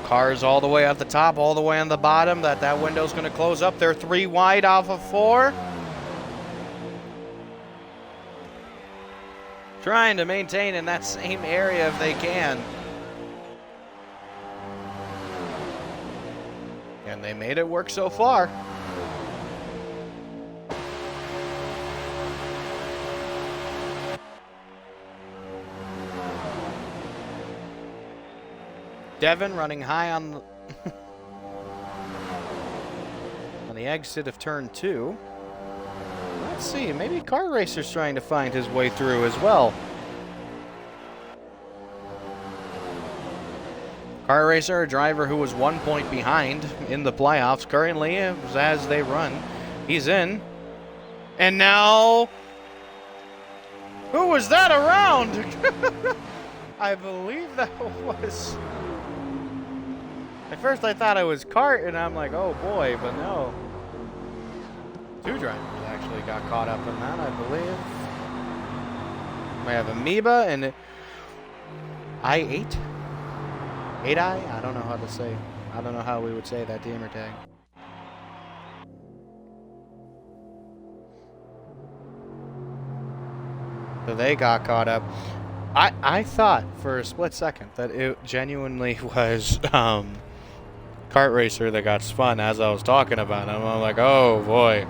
[SPEAKER 1] Cars all the way at the top, all the way on the bottom. That window's going to close up. They're 3 wide off of 4. Trying to maintain in that same area if they can. And they made it work so far. Devin running high on the on the exit of turn 2. Let's see, maybe Kart Racer's trying to find his way through as well. Kart Racer, a driver who was 1 point behind in the playoffs, currently as they run. He's in. And now, who was that around? I believe that was... At first I thought it was Kart, and I'm like, oh boy, but no. 2 drivers actually got caught up in that, I believe. We have Amoeba and I-8. 8i? I don't know how to say. I don't know how we would say that gamer tag. So they got caught up. I thought for a split second that it genuinely was Kart Racer that got spun as I was talking about him. I'm like, oh boy.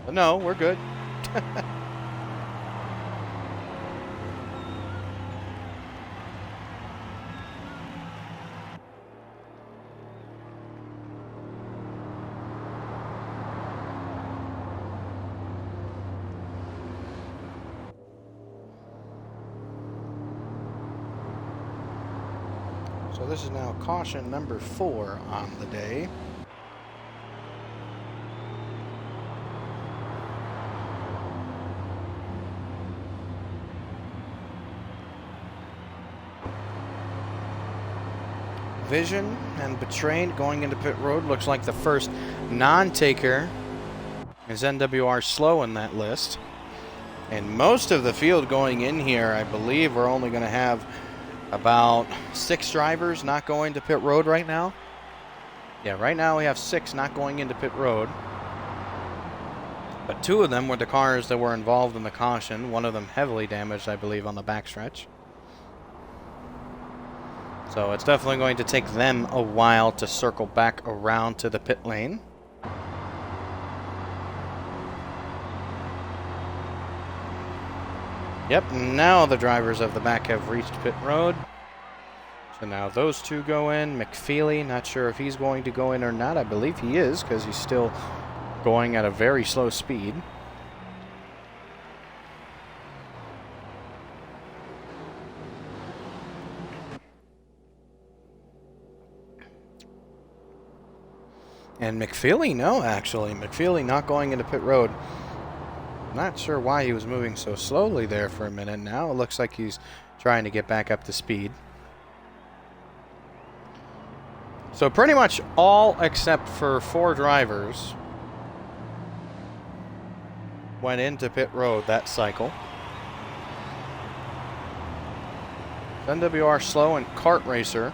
[SPEAKER 1] But no, we're good. So this is now caution number 4 on the day. Vision and Betrayed going into pit road. Looks like the first non-taker is NWR Slow in that list. And most of the field going in here, I believe we're only going to have about 6 drivers not going to pit road right now. Yeah, right now we have 6 not going into pit road. But 2 of them were the cars that were involved in the caution. One of them heavily damaged, I believe, on the backstretch. So it's definitely going to take them a while to circle back around to the pit lane. Yep, now the drivers of the back have reached pit road. So now those 2 go in. McFeely, not sure if he's going to go in or not. I believe he is, because he's still going at a very slow speed. And McFeely, no, actually. McFeely not going into pit road. Not sure why he was moving so slowly there for a minute. Now it looks like he's trying to get back up to speed. So pretty much all except for 4 drivers went into pit road that cycle. NWR Slow and Kart Racer.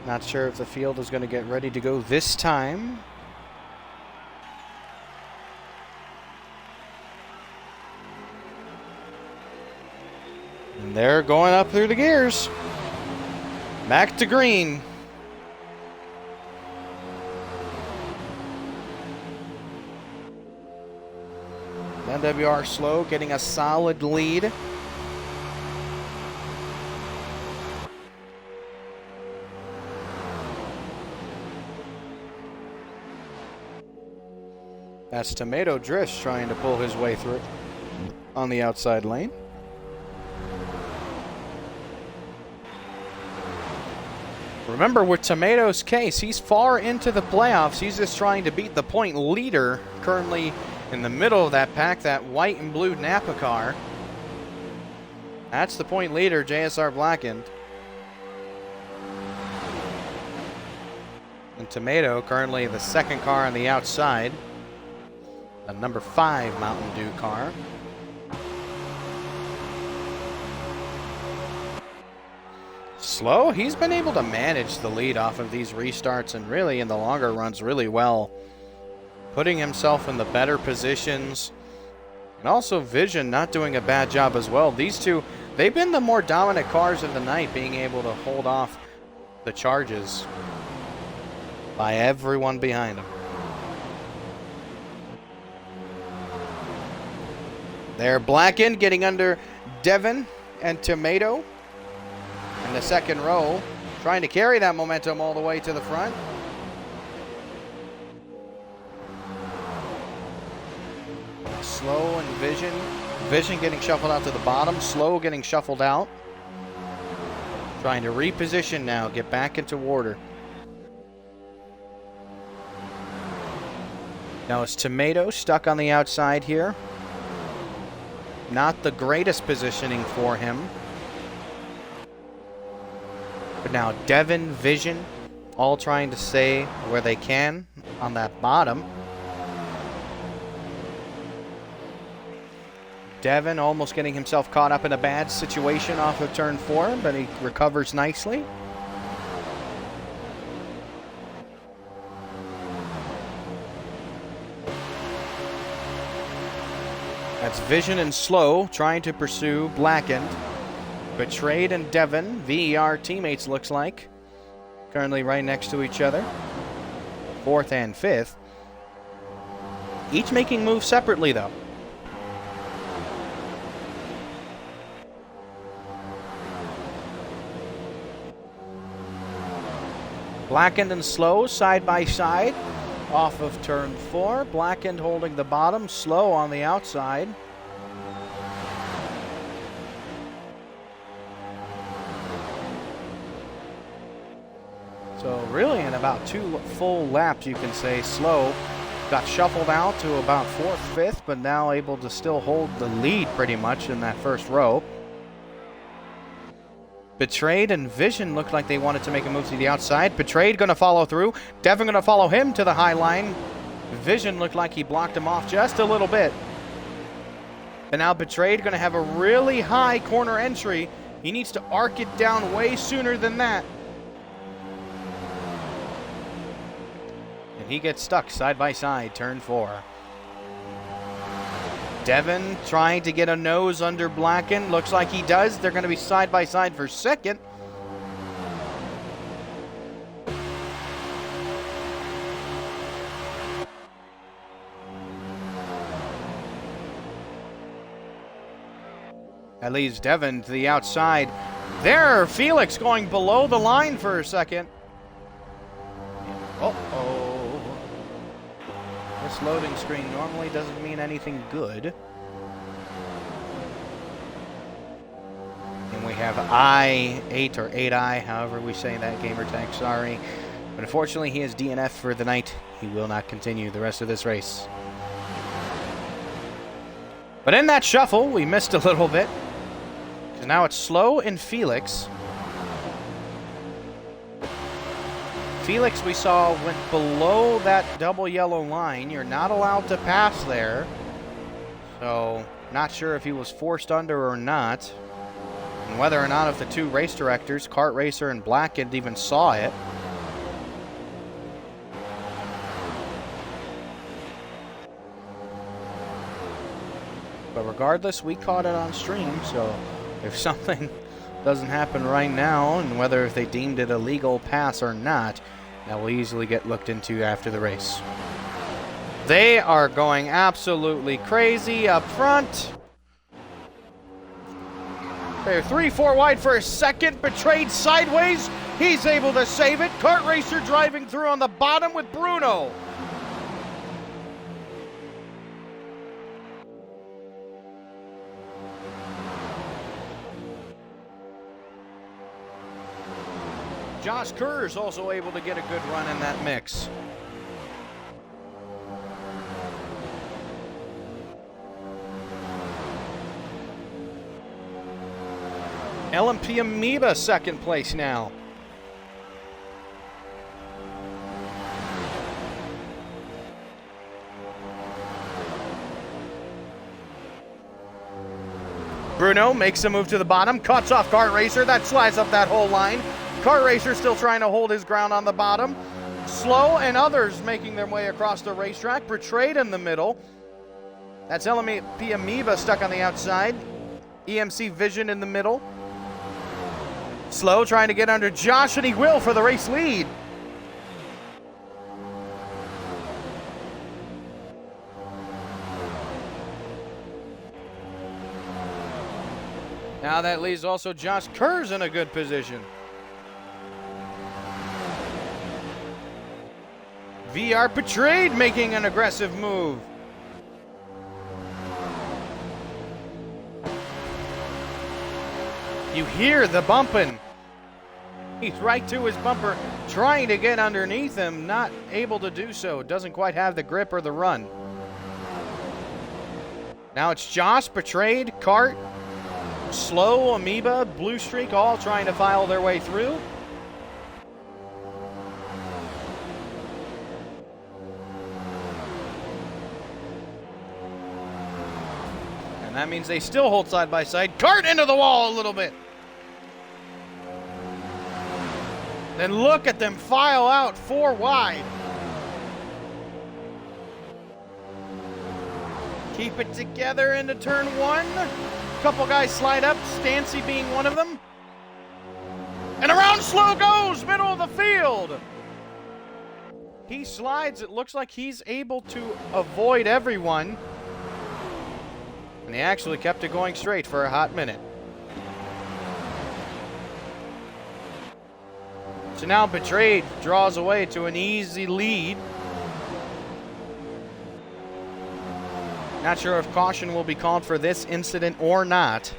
[SPEAKER 1] Not sure if the field is going to get ready to go this time. And they're going up through the gears. Back to green. NWR Slow getting a solid lead. That's Tomato Drift trying to pull his way through on the outside lane. Remember, with Tomato's case, he's far into the playoffs. He's just trying to beat the point leader, currently in the middle of that pack, that white and blue Napa car. That's the point leader, JSR Blackened. And Tomato, currently the second car on the outside. A number 5 Mountain Dew car. Slow, he's been able to manage the lead off of these restarts and really in the longer runs really well. Putting himself in the better positions. And also Vision not doing a bad job as well. These two, they've been the more dominant cars of the night, being able to hold off the charges by everyone behind them. They're Blackened getting under Devin and Tomato in the second row, trying to carry that momentum all the way to the front. Slow and Vision. Vision getting shuffled out to the bottom. Slow getting shuffled out. Trying to reposition now, get back into order. Now it's Tomato stuck on the outside here. Not the greatest positioning for him. But now Devin, Vision, all trying to stay where they can on that bottom. Devin almost getting himself caught up in a bad situation off of turn 4, but he recovers nicely. That's Vision and Slow trying to pursue Blackened. Betrayed and Devin, VER teammates looks like. Currently right next to each other. 4th and 5th. Each making moves separately though. Blackened and Slow side by side off of turn 4. Blackened holding the bottom, Slow on the outside. So really in about 2 full laps, you can say, Slow got shuffled out to about 4th, 5th, but now able to still hold the lead pretty much in that first row. Betrayed and Vision looked like they wanted to make a move to the outside. Betrayed going to follow through. Devin going to follow him to the high line. Vision looked like he blocked him off just a little bit. And now Betrayed going to have a really high corner entry. He needs to arc it down way sooner than that. And he gets stuck side by side, turn 4. Devin trying to get a nose under Blackened. Looks like he does. They're going to be side by side for second. That leaves Devin to the outside. There, Felix going below the line for a second. Uh-oh. This loading screen normally doesn't mean anything good. And we have I-8 or 8I, however we say that gamer tag, sorry. But unfortunately he is DNF for the night. He will not continue the rest of this race. But in that shuffle, we missed a little bit. Because now it's Slow and Felix. Felix, we saw, went below that double yellow line. You're not allowed to pass there. So, not sure if he was forced under or not. And whether or not if the 2 race directors, Kart Racer and Blackened, even saw it. But regardless, we caught it on stream, so if something doesn't happen right now, and whether if they deemed it a legal pass or not, that will easily get looked into after the race. They are going absolutely crazy up front. They're 3-4 wide for a second. Betrayed sideways. He's able to save it. Kart Racer driving through on the bottom with Bruno. Josh Kerr's also able to get a good run in that mix. LMP Amoeba second place now. Bruno makes a move to the bottom, cuts off Kart Racer, that slides up that whole line. Kart Racer still trying to hold his ground on the bottom. Slow and others making their way across the racetrack. Betrayed in the middle. That's LMP Amoeba stuck on the outside. EMC Vision in the middle. Slow trying to get under Josh, and he will for the race lead. Now that leaves also Josh Kerr's in a good position. VR Betrayed making an aggressive move. You hear the bumping. He's right to his bumper, trying to get underneath him, not able to do so. Doesn't quite have the grip or the run. Now it's Josh, Betrayed, Kart, Slow, Amoeba, Blue Streak, all trying to file their way through. And that means they still hold side by side. Kart into the wall a little bit. Then look at them file out 4 wide. Keep it together into turn 1. Couple guys slide up, Stancy being one of them. And around Slow goes, middle of the field. He slides, it looks like he's able to avoid everyone. And he actually kept it going straight for a hot minute. So now Betrayed draws away to an easy lead. Not sure if caution will be called for this incident or not.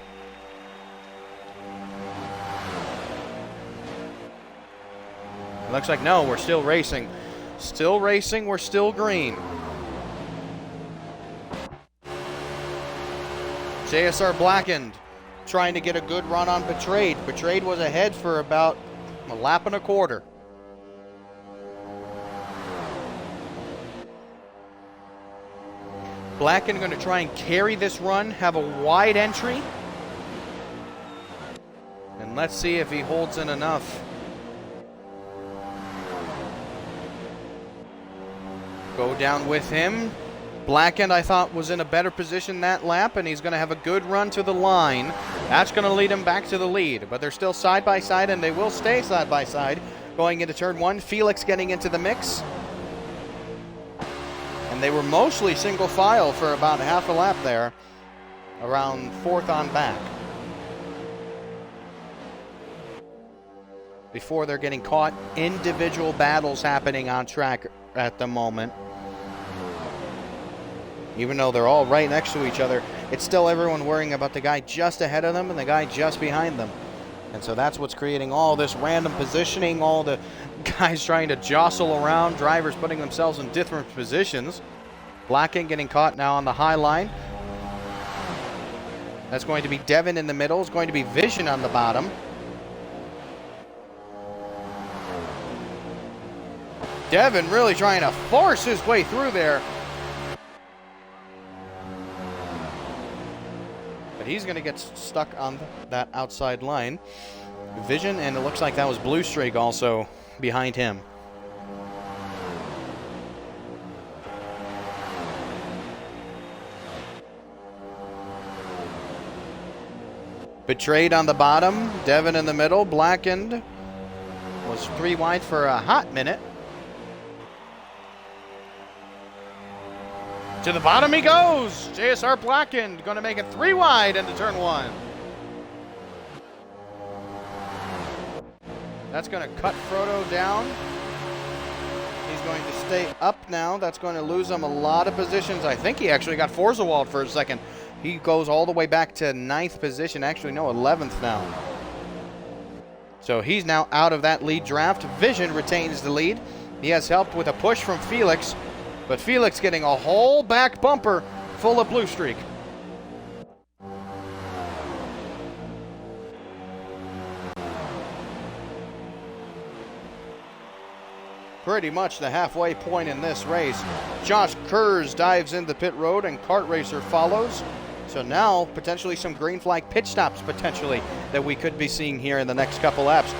[SPEAKER 1] It looks like no, we're still racing. Still racing, we're still green. JSR Blackened trying to get a good run on Betrayed. Betrayed was ahead for about a lap and a quarter. Blackened going to try and carry this run, have a wide entry. And let's see if he holds in enough. Go down with him. Blackened, I thought, was in a better position that lap, and he's going to have a good run to the line. That's going to lead him back to the lead, but they're still side by side, and they will stay side by side going into turn 1. Felix getting into the mix. And they were mostly single file for about half a lap there, around 4th on back, before they're getting caught. Individual battles happening on track at the moment. Even though they're all right next to each other, it's still everyone worrying about the guy just ahead of them and the guy just behind them. And so that's what's creating all this random positioning, all the guys trying to jostle around, drivers putting themselves in different positions. Blackened getting caught now on the high line. That's going to be Devin in the middle. It's going to be Vision on the bottom. Devin really trying to force his way through there. But he's going to get stuck on that outside line. Vision, and it looks like that was Blue Streak also behind him. Betrayed on the bottom, Devin in the middle. Blackened was 3 wide for a hot minute. To the bottom he goes. JSR Blackened going to make it 3 wide into turn 1. That's going to cut Frodo down. He's going to stay up now. That's going to lose him a lot of positions. I think he actually got Forza walled for a second. He goes all the way back to 9th position. Actually, no, 11th now. So he's now out of that lead draft. Vision retains the lead. He has help with a push from Felix, but Felix getting a whole back bumper full of blue streak. Pretty much the halfway point in this race. Josh Kurz dives into pit road and Kart Racer follows. So now potentially some green flag pit stops potentially that we could be seeing here in the next couple laps.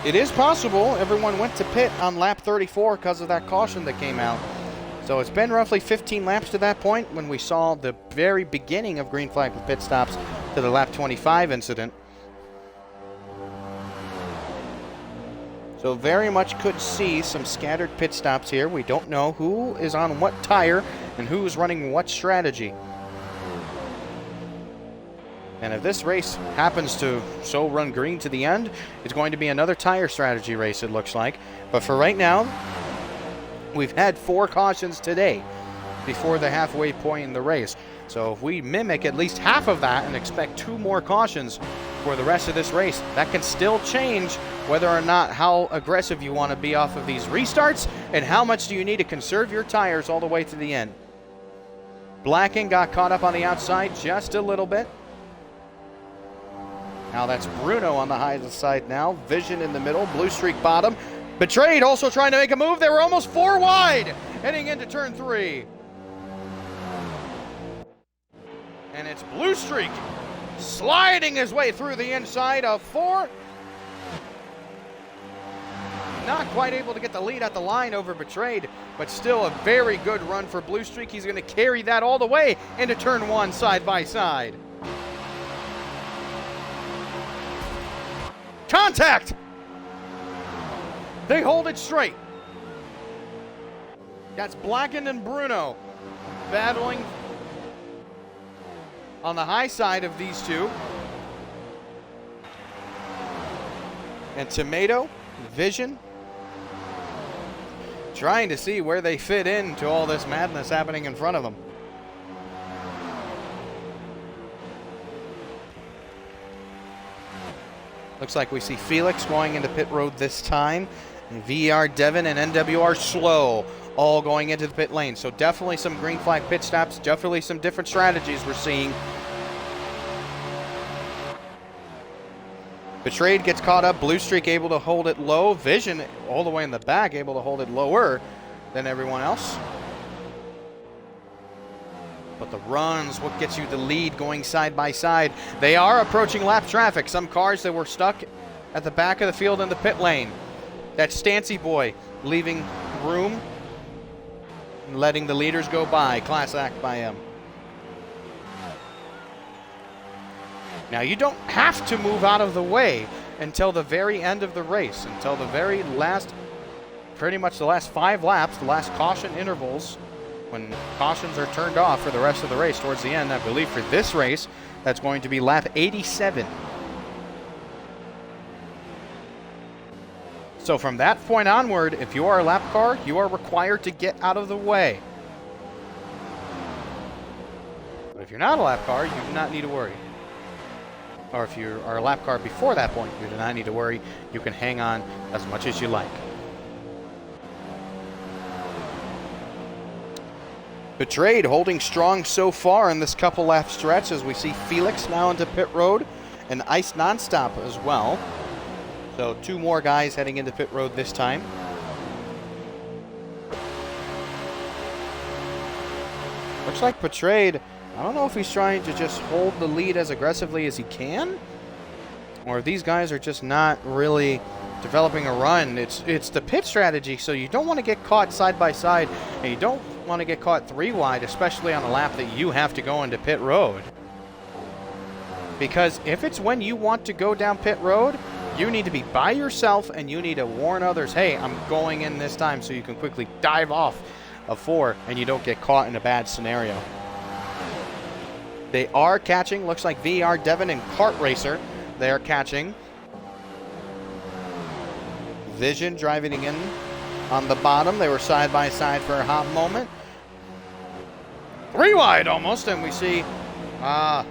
[SPEAKER 1] It is possible everyone went to pit on lap 34 because of that caution that came out. So it's been roughly 15 laps to that point when we saw the very beginning of green flag pit stops to the lap 25 incident. So very much could see some scattered pit stops here. We don't know who is on what tire and who's running what strategy. And if this race happens to so run green to the end, it's going to be another tire strategy race, it looks like. But for right now, we've had 4 cautions today before the halfway point in the race. So if we mimic at least half of that and expect 2 more cautions for the rest of this race, that can still change whether or not how aggressive you want to be off of these restarts and how much do you need to conserve your tires all the way to the end. Blacken got caught up on the outside just a little bit. Now that's Bruno on the high side now. Vision in the middle. Blue streak bottom. Betrayed also trying to make a move. They were almost 4 wide heading into turn 3. And it's Blue Streak sliding his way through the inside of 4. Not quite able to get the lead at the line over Betrayed, but still a very good run for Blue Streak. He's going to carry that all the way into turn 1 side by side. Contact! They hold it straight. That's Blacken and Bruno battling on the high side of these two. And Tomato, Vision, trying to see where they fit into all this madness happening in front of them. Looks like we see Felix going into pit road this time. And VR, Devin, and NWR Slow all going into the pit lane. So definitely some green flag pit stops. Definitely some different strategies we're seeing. Betrayed gets caught up. Blue Streak able to hold it low. Vision all the way in the back able to hold it lower than everyone else. But the run's what gets you the lead going side by side. They are approaching lap traffic. Some cars that were stuck at the back of the field in the pit lane. That's Stancy Boy leaving room and letting the leaders go by. Class act by him. Now you don't have to move out of the way until the very end of the race, until the very last, pretty much the last 5 laps, the last caution intervals, when cautions are turned off for the rest of the race towards the end. I believe for this race, that's going to be lap 87. So from that point onward, if you are a lap car, you are required to get out of the way. But if you're not a lap car, you do not need to worry. Or if you are a lap car before that point, you do not need to worry. You can hang on as much as you like. Betrayed holding strong so far in this couple lap stretch as we see Felix now into pit road and Ice Nonstop as well. So 2 more guys heading into pit road this time. Looks like Betrayed, I don't know if he's trying to just hold the lead as aggressively as he can, or if these guys are just not really developing a run. It's the pit strategy, so you don't want to get caught side by side, and you don't want to get caught 3 wide, especially on a lap that you have to go into pit road. Because if it's when you want to go down pit road, you need to be by yourself and you need to warn others, hey, I'm going in this time, so you can quickly dive off of 4 and you don't get caught in a bad scenario. They are catching, looks like VR, Devin, and Kart Racer. They are catching. Vision driving in on the bottom. They were side by side for a hot moment. 3 wide almost, and we see, so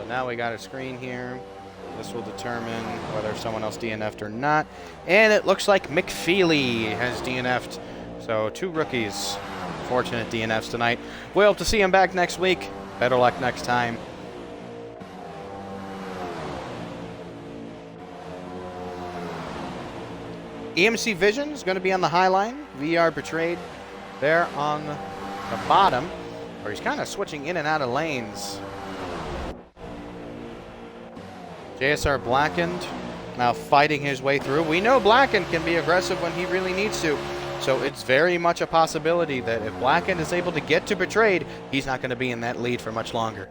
[SPEAKER 1] now we got a screen here. This will determine whether someone else DNF'd or not. And it looks like McFeely has DNF'd. So 2 rookies. Fortunate DNFs tonight. We hope to see him back next week. Better luck next time. EMC Vision is going to be on the high line. VR Betrayed there on the bottom, where he's kind of switching in and out of lanes. JSR Blackened now fighting his way through. We know Blackened can be aggressive when he really needs to. So it's very much a possibility that if Blackened is able to get to Betrayed, he's not going to be in that lead for much longer.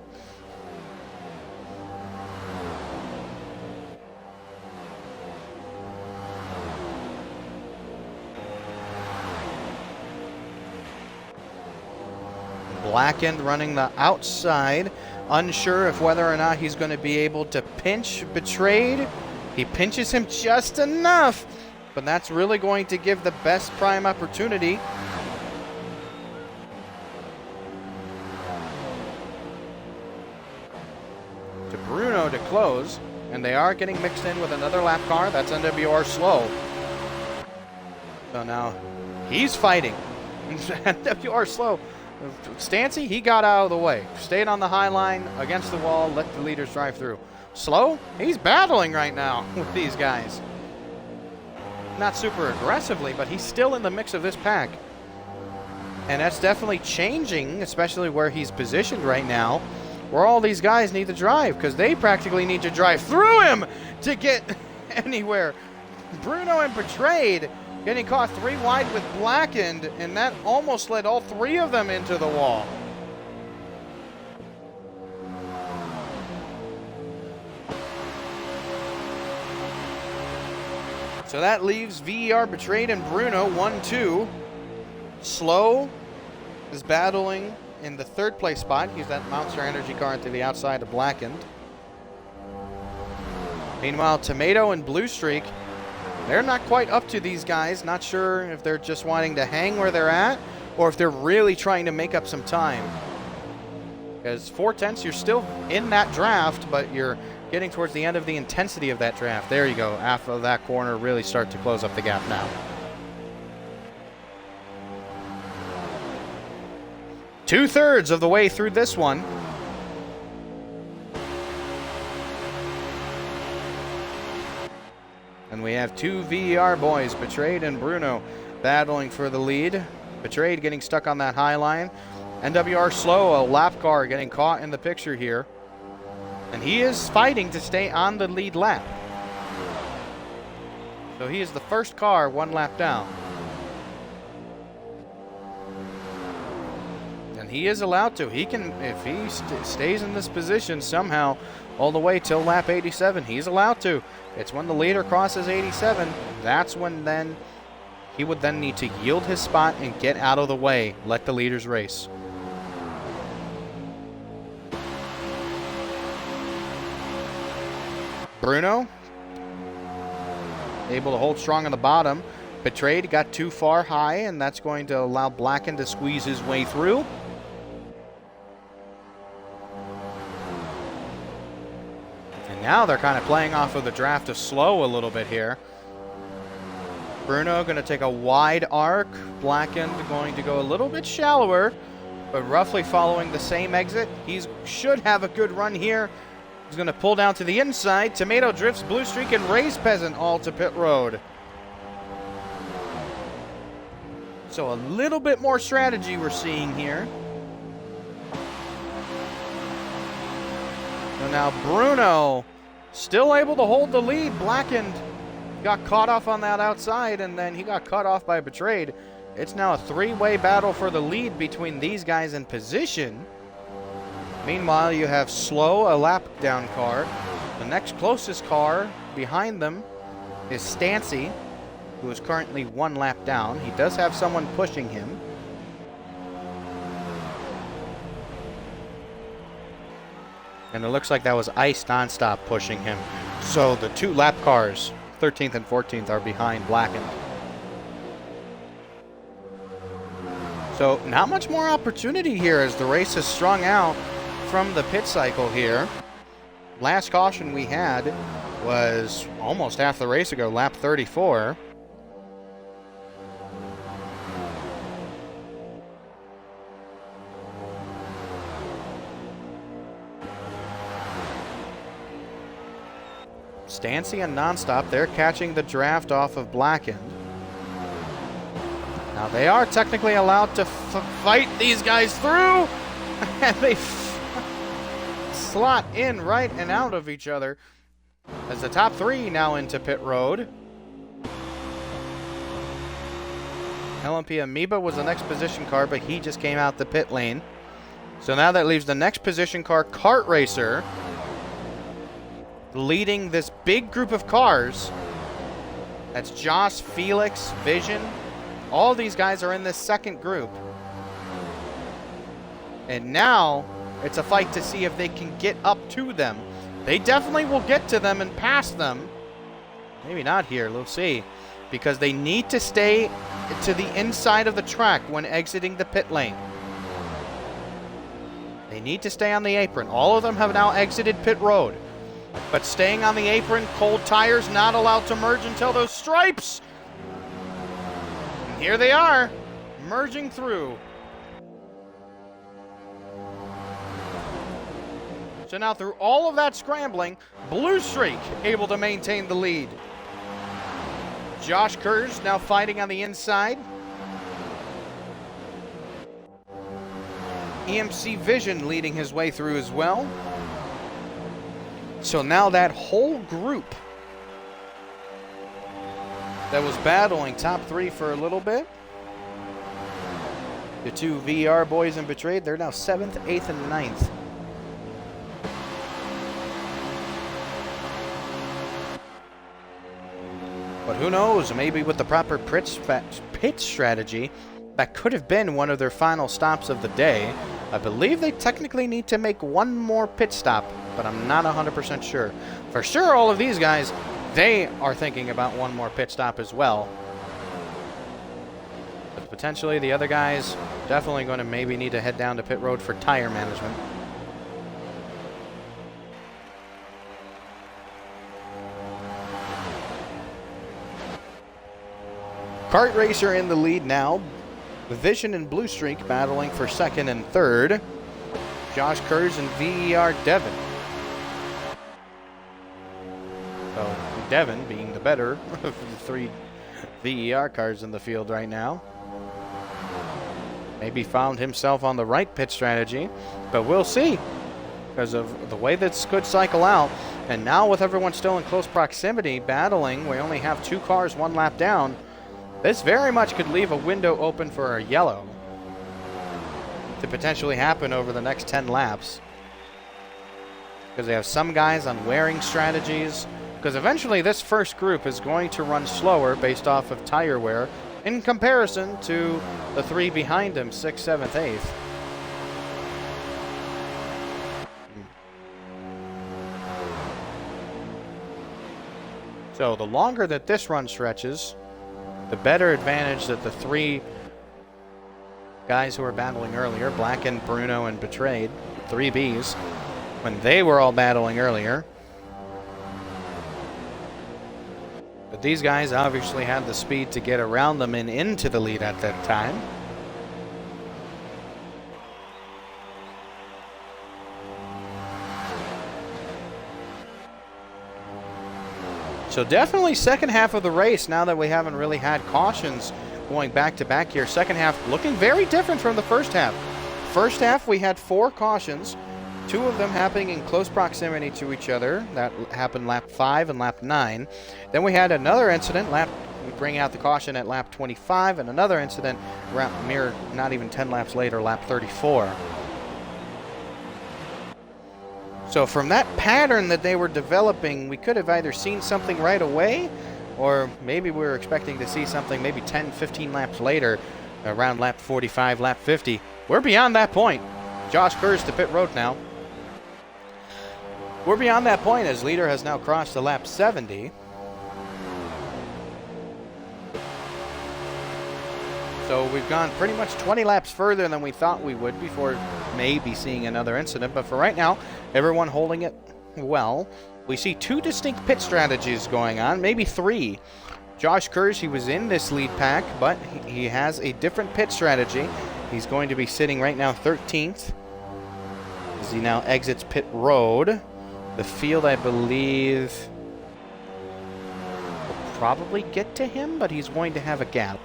[SPEAKER 1] Blackened running the outside, unsure of whether or not he's going to be able to pinch Betrayed. He pinches him just enough, but that's really going to give the best prime opportunity. To Bruno to close, and they are getting mixed in with another lap car. That's NWR Slow. So now he's fighting. NWR Slow. Stancy, he got out of the way. Stayed on the high line, against the wall, let the leaders drive through. Slow, he's battling right now with these guys. Not super aggressively, but he's still in the mix of this pack. And that's definitely changing, especially where he's positioned right now, where all these guys need to drive, because they practically need to drive through him to get anywhere. Bruno and Betrayed getting caught 3 wide with Blackened, and that almost led all 3 of them into the wall. So that leaves VER Betrayed and Bruno 1-2. Slow is battling in the 3rd place spot. He's that Monster Energy car to the outside of Blackened. Meanwhile, Tomato and Blue Streak, they're not quite up to these guys. Not sure if they're just wanting to hang where they're at or if they're really trying to make up some time. Because 4/10, you're still in that draft, but you're getting towards the end of the intensity of that draft. There you go. After that corner, really start to close up the gap now. 2/3 of the way through this one. And we have 2 VER boys, Betrayed and Bruno, battling for the lead. Betrayed getting stuck on that high line. NWR Slow, a lap car, getting caught in the picture here. And he is fighting to stay on the lead lap. So he is the first car 1 lap down. And he is allowed to. He can, if he stays in this position somehow all the way till lap 87, he's allowed to. It's when the leader crosses 87, that's when then he would then need to yield his spot and get out of the way, let the leaders race. Bruno, able to hold strong on the bottom. Betrayed got too far high, and that's going to allow Blackened to squeeze his way through. And now they're kind of playing off of the draft of Slow a little bit here. Bruno going to take a wide arc. Blackened going to go a little bit shallower, but roughly following the same exit. He should have a good run here. He's going to pull down to the inside. Tomato drifts, Blue Streak, and Race Peasant all to pit road. So a little bit more strategy we're seeing here. So now Bruno still able to hold the lead. Blackened got caught off on that outside, and then he got cut off by Betrayed. It's now a 3-way battle for the lead between these guys in position. Meanwhile, you have Slow, a lap down car. The next closest car behind them is Stancy, who is currently 1 lap down. He does have someone pushing him. And it looks like that was Ice Nonstop pushing him. So the 2 lap cars, 13th and 14th, are behind Blackened. So not much more opportunity here as the race has strung out from the pit cycle here. last caution we had was almost half the race ago, lap 34. Stancy and Nonstop, they're catching the draft off of Blackened. Now they are technically allowed to fight these guys through, and they slot in right and out of each other as the top three now into pit road. LMP Amoeba was the next position car, but he just came out the pit lane. So now that leaves the next position car, Kart Racer, leading this big group of cars. That's Josh, Felix, Vision. All these guys are in this second group. And now it's a fight to see if they can get up to them. They definitely will get to them and pass them. Maybe not here, we'll see. Because they need to stay to the inside of the track when exiting the pit lane. They need to stay on the apron. All of them have now exited pit road. But staying on the apron, cold tires, not allowed to merge until those stripes. And here they are, merging through. So now through all of that scrambling, Blue Streak able to maintain the lead. Josh Kurz now fighting on the inside. EMC Vision leading his way through as well. So now that whole group that was battling top three for a little bit, the two VR boys in Betrayed, they're now 7th, 8th, and 9th. But who knows, maybe with the proper pit strategy, that could have been one of their final stops of the day. I believe they technically need to make one more pit stop, but I'm not 100% sure. For sure, all of these guys, they are thinking about one more pit stop as well. But potentially the other guys definitely going to maybe need to head down to pit road for tire management. Kart Racer in the lead now. Vision and Blue Streak battling for second and third. Josh Kurz and VER Devin. So Devin being the better of the three VER cars in the field right now. Maybe found himself on the right pit strategy, but we'll see because of the way this could cycle out. And now with everyone still in close proximity battling, we only have two cars one lap down. This very much could leave a window open for a yellow to potentially happen over the next 10 laps. Because they have some guys on wearing strategies. Because eventually this first group is going to run slower based off of tire wear in comparison to the three behind him, 6th, 7th, 8th. So the longer that this run stretches, the better advantage that the three guys who were battling earlier, Blackened, Bruno, and Betrayed, 3Bs, when they were all battling earlier. But these guys obviously had the speed to get around them and into the lead at that time. So definitely second half of the race, now that we haven't really had cautions going back to back here. Second half looking very different from the first half. First half we had 4 cautions, 2 of them happening in close proximity to each other. That happened lap 5 and lap 9. Then we had another incident, we bring out the caution at lap 25, and another incident mere not even 10 laps later, lap 34. So from that pattern that they were developing, we could have either seen something right away, or maybe we were expecting to see something maybe 10, 15 laps later, around lap 45, lap 50. We're beyond that point. Josh Kurz to pit road now. We're beyond that point as leader has now crossed the lap 70. So we've gone pretty much 20 laps further than we thought we would before maybe seeing another incident. But for right now, everyone holding it well, we see two distinct pit strategies going on, maybe three. Josh Kurz, he was in this lead pack, but he has a different pit strategy. He's going to be sitting right now 13th as he now exits pit road. The field, I believe, will probably get to him, but he's going to have a gap.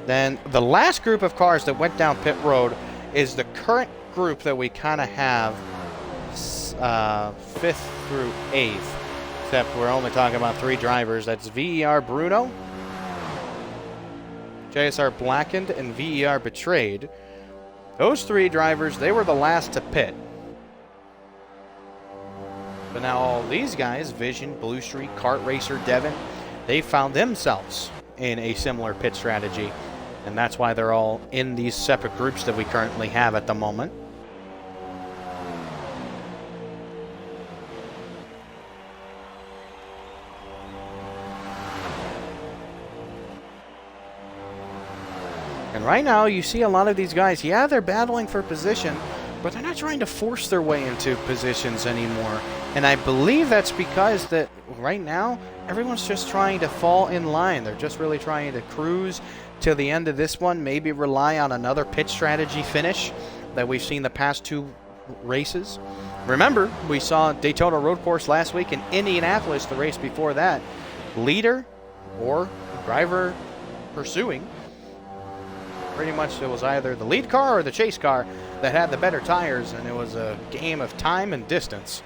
[SPEAKER 1] Then the last group of cars that went down pit road is the current group that we kind of have 5th through 8th, except we're only talking about 3 drivers. That's VER Bruno, JSR Blackened, and VER Betrayed. Those 3 drivers, they were the last to pit. But now all these guys, Vision, Blue Streak, Kart Racer, Devin, they found themselves in a similar pit strategy. And that's why they're all in these separate groups that we currently have at the moment. And right now, you see a lot of these guys, yeah, they're battling for position, but they're not trying to force their way into positions anymore. And I believe that's because that right now, everyone's just trying to fall in line. They're just really trying to cruise till the end of this one, maybe rely on another pit strategy finish that we've seen the past 2 races. Remember, we saw Daytona Road Course last week in Indianapolis, the race before that. Leader or driver pursuing. Pretty much it was either the lead car or the chase car that had the better tires, and it was a game of time and distance.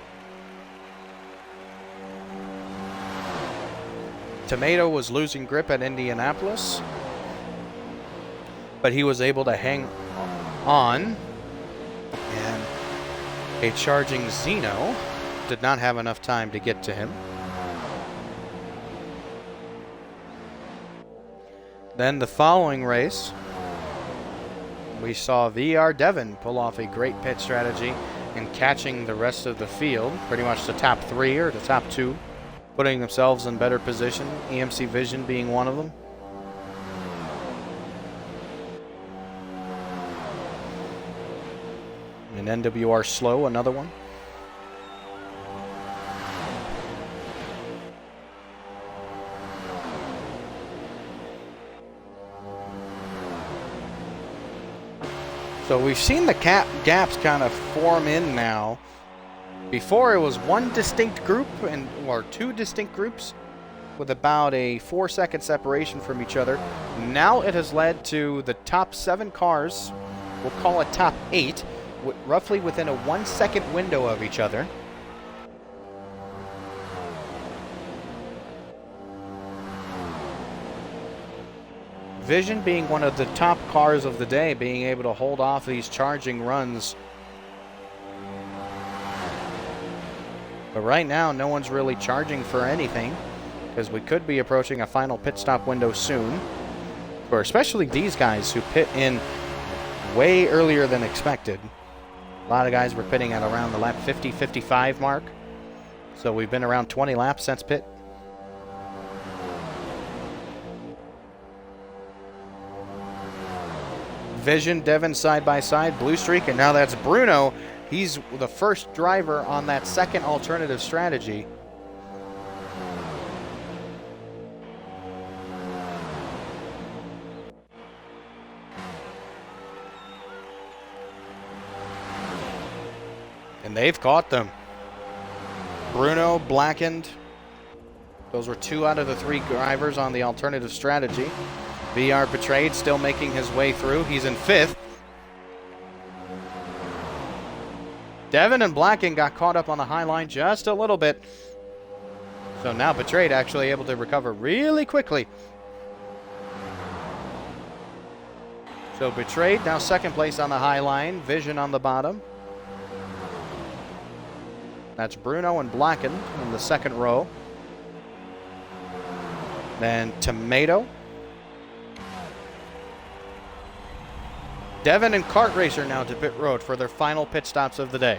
[SPEAKER 1] Tomato was losing grip at Indianapolis, but he was able to hang on, and a charging Zeno did not have enough time to get to him. Then the following race, we saw VR Devin pull off a great pit strategy and catching the rest of the field, pretty much the top 3 or the top 2, putting themselves in better position, EMC Vision being one of them. And NWR Slow, another one. So we've seen the gaps kind of form in now. Before it was one distinct group or 2 distinct groups with about a 4-second separation from each other. Now it has led to the top 7 cars, we'll call it top 8, roughly within a 1-second window of each other. Vision being one of the top cars of the day, being able to hold off these charging runs. But right now, no one's really charging for anything, because we could be approaching a final pit stop window soon. Or especially these guys who pit in way earlier than expected. A lot of guys were pitting at around the lap 50-55 mark. So we've been around 20 laps since pit. Vision, Devin side by side, Blue Streak, and now that's Bruno. He's the first driver on that second alternative strategy. And they've caught them. Bruno, Blackened. Those were 2 out of the 3 drivers on the alternative strategy. VR Betrayed still making his way through. He's in 5th. Devin and Blackened got caught up on the high line just a little bit. So now Betrayed actually able to recover really quickly. So Betrayed now 2nd place on the high line. Vision on the bottom. That's Bruno and Blackened in the 2nd row. Then Tomato. Devin and Kart Racer now to pit road for their final pit stops of the day.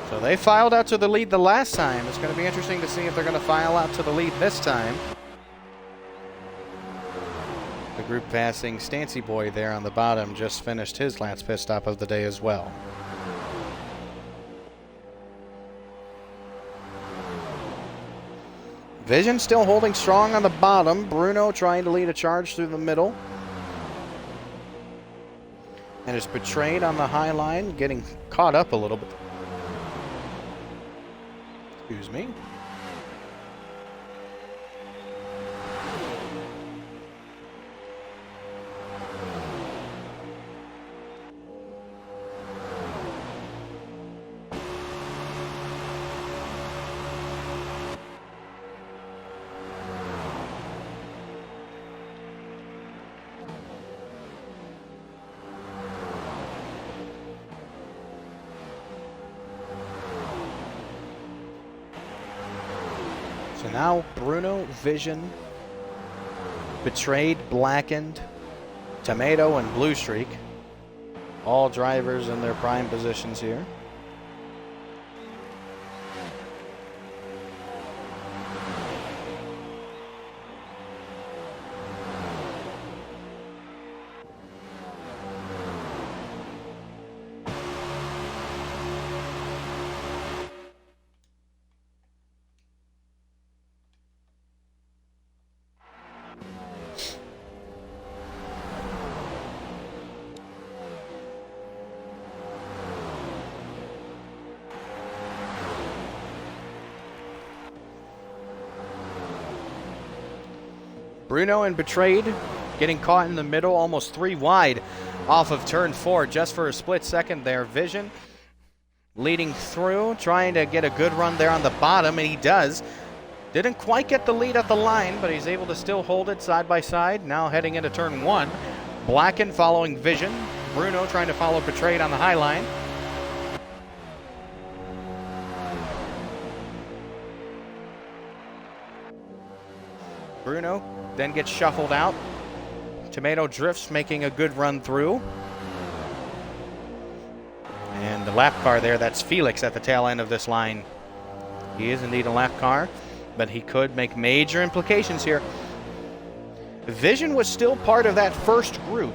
[SPEAKER 1] So they filed out to the lead the last time. It's going to be interesting to see if they're going to file out to the lead this time. The group passing Stancy Boy there on the bottom just finished his last pit stop of the day as well. Vision still holding strong on the bottom. Bruno trying to lead a charge through the middle. And is Betrayed on the high line, getting caught up a little bit. Excuse me. So now Bruno, Vision, Betrayed, Blackened, Tomato, and Blue Streak. All drivers in their prime positions here. Bruno and Betrayed getting caught in the middle, almost 3 wide off of turn 4 just for a split second there. Vision leading through, trying to get a good run there on the bottom, and he does. Didn't quite get the lead at the line, but he's able to still hold it side by side. Now heading into turn 1. Blacken following Vision. Bruno trying to follow Betrayed on the high line. Bruno then gets shuffled out. Tomato drifts, making a good run through. And the lap car there, that's Felix at the tail end of this line. He is indeed a lap car, but he could make major implications here. Vision was still part of that first group.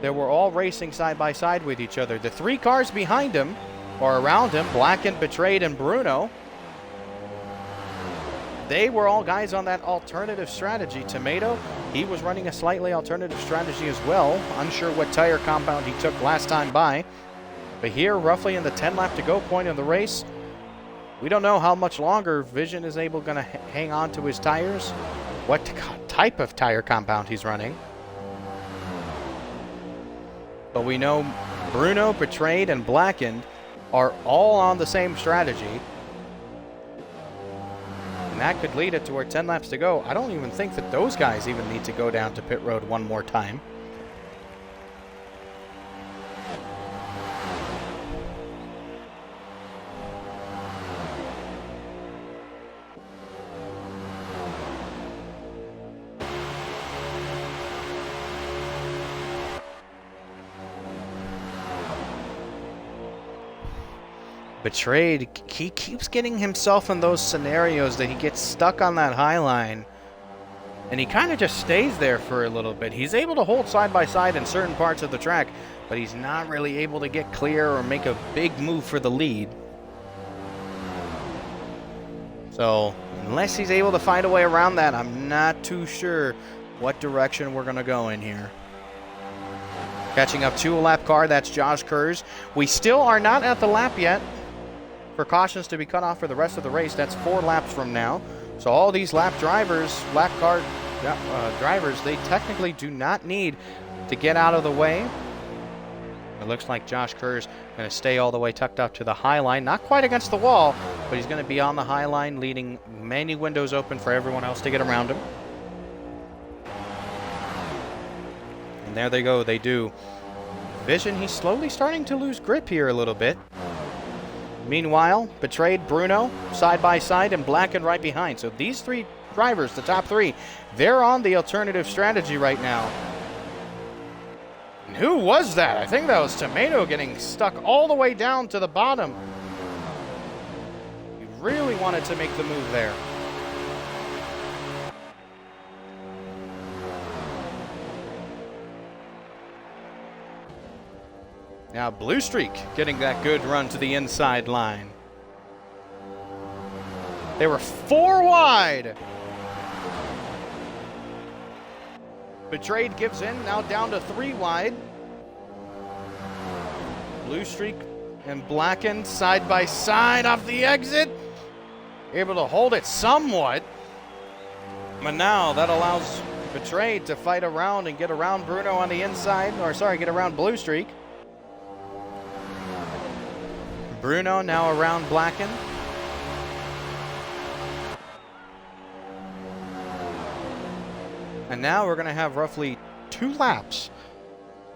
[SPEAKER 1] They were all racing side by side with each other. The 3 cars behind him, or around him, Blackened, Betrayed, and Bruno, they were all guys on that alternative strategy. Tomato, he was running a slightly alternative strategy as well. Unsure what tire compound he took last time by. But here, roughly in the 10 lap to go point of the race, we don't know how much longer Vision is able to hang on to his tires, what type of tire compound he's running. But we know Bruno, Betrayed, and Blackened are all on the same strategy. And that could lead it to where 10 laps to go. I don't even think that those guys even need to go down to pit road one more time. Betrayed, he keeps getting himself in those scenarios that he gets stuck on that high line, and he kind of just stays there for a little bit. He's able to hold side by side in certain parts of the track, but he's not really able to get clear or make a big move for the lead. So unless he's able to find a way around that, I'm not too sure what direction we're going to go in here. Catching up to a lap car, that's Josh Kurz. We still are not at the lap yet. Precautions to be cut off for the rest of the race. That's 4 laps from now. So all these lap drivers, lap car drivers, they technically do not need to get out of the way. It looks like Josh Kerr's going to stay all the way tucked up to the high line. Not quite against the wall, but he's going to be on the high line, leaving many windows open for everyone else to get around him. And there they go. They do. Vision, he's slowly starting to lose grip here a little bit. Meanwhile, Betrayed, Bruno, side by side, and Blackened right behind. So these 3 drivers, the top 3, they're on the alternative strategy right now. And who was that? I think that was Tomato getting stuck all the way down to the bottom. He really wanted to make the move there. Now Blue Streak getting that good run to the inside line. They were 4 wide. Betrayed gives in, now down to 3 wide. Blue Streak and Blackened side by side off the exit. Able to hold it somewhat. But now that allows Betrayed to fight around and get around Bruno on the inside. Or sorry, get around Blue Streak. Bruno now around Blackened. And now we're going to have roughly 2 laps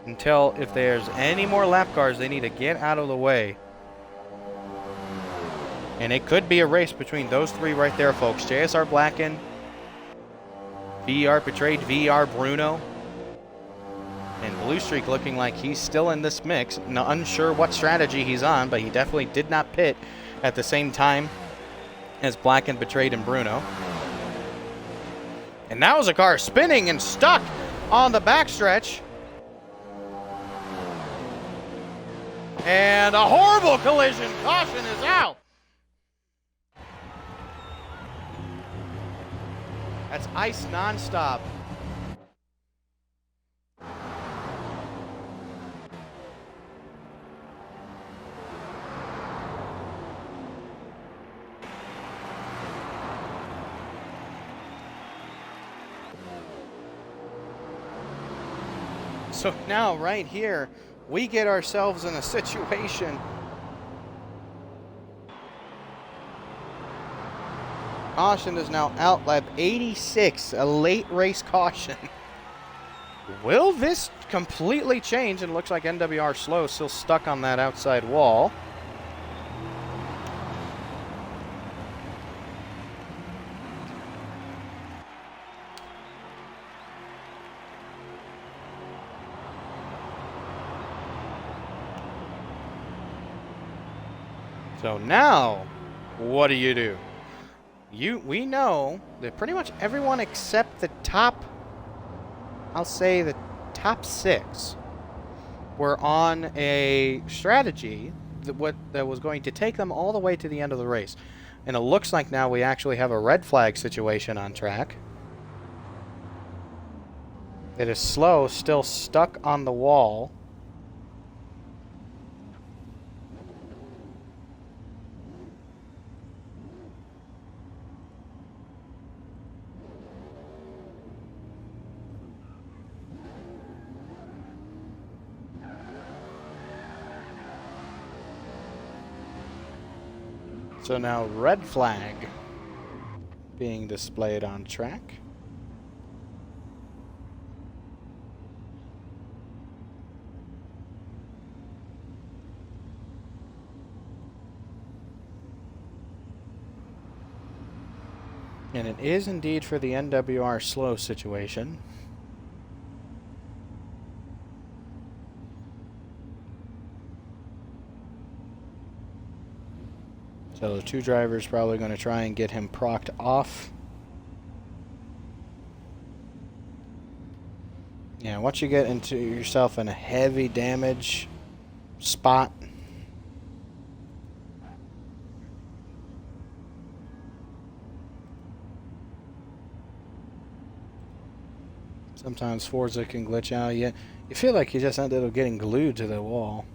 [SPEAKER 1] until if there's any more lap cars, they need to get out of the way. And it could be a race between those 3 right there, folks. JSR Blackened, VR Betrayed, VR Bruno. And Blue Streak looking like he's still in this mix. Unsure what strategy he's on, but he definitely did not pit at the same time as Blackened, Betrayed, and Bruno. And now is a car spinning and stuck on the backstretch. And a horrible collision. Caution is out. That's ice nonstop. So now, right here, we get ourselves in a situation caution is now out lap 86, a late race caution. Will this completely change? And it looks like NWR Slow still stuck on that outside wall. So now, what do? We know that pretty much everyone except the top, I'll say the top 6, were on a strategy that was going to take them all the way to the end of the race. And it looks like now we actually have a red flag situation on track. It is Slow still stuck on the wall. So now red flag being displayed on track. And it is indeed for the NWR Slow situation. So the 2 drivers probably going to try and get him procced off. Yeah, once you get into yourself in a heavy damage spot, sometimes Forza can glitch out. You feel like you just ended up getting glued to the wall.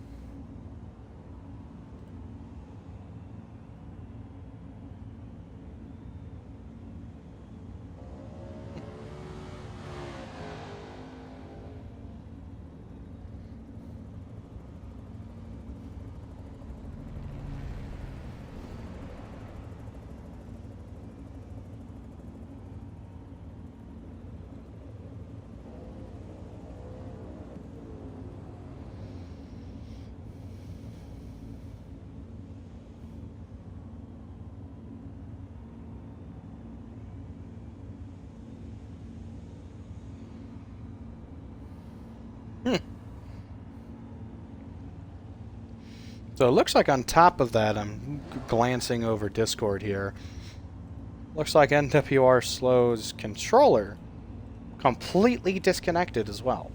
[SPEAKER 1] So it looks like on top of that, I'm glancing over Discord here, looks like NWR Slow's controller completely disconnected as well.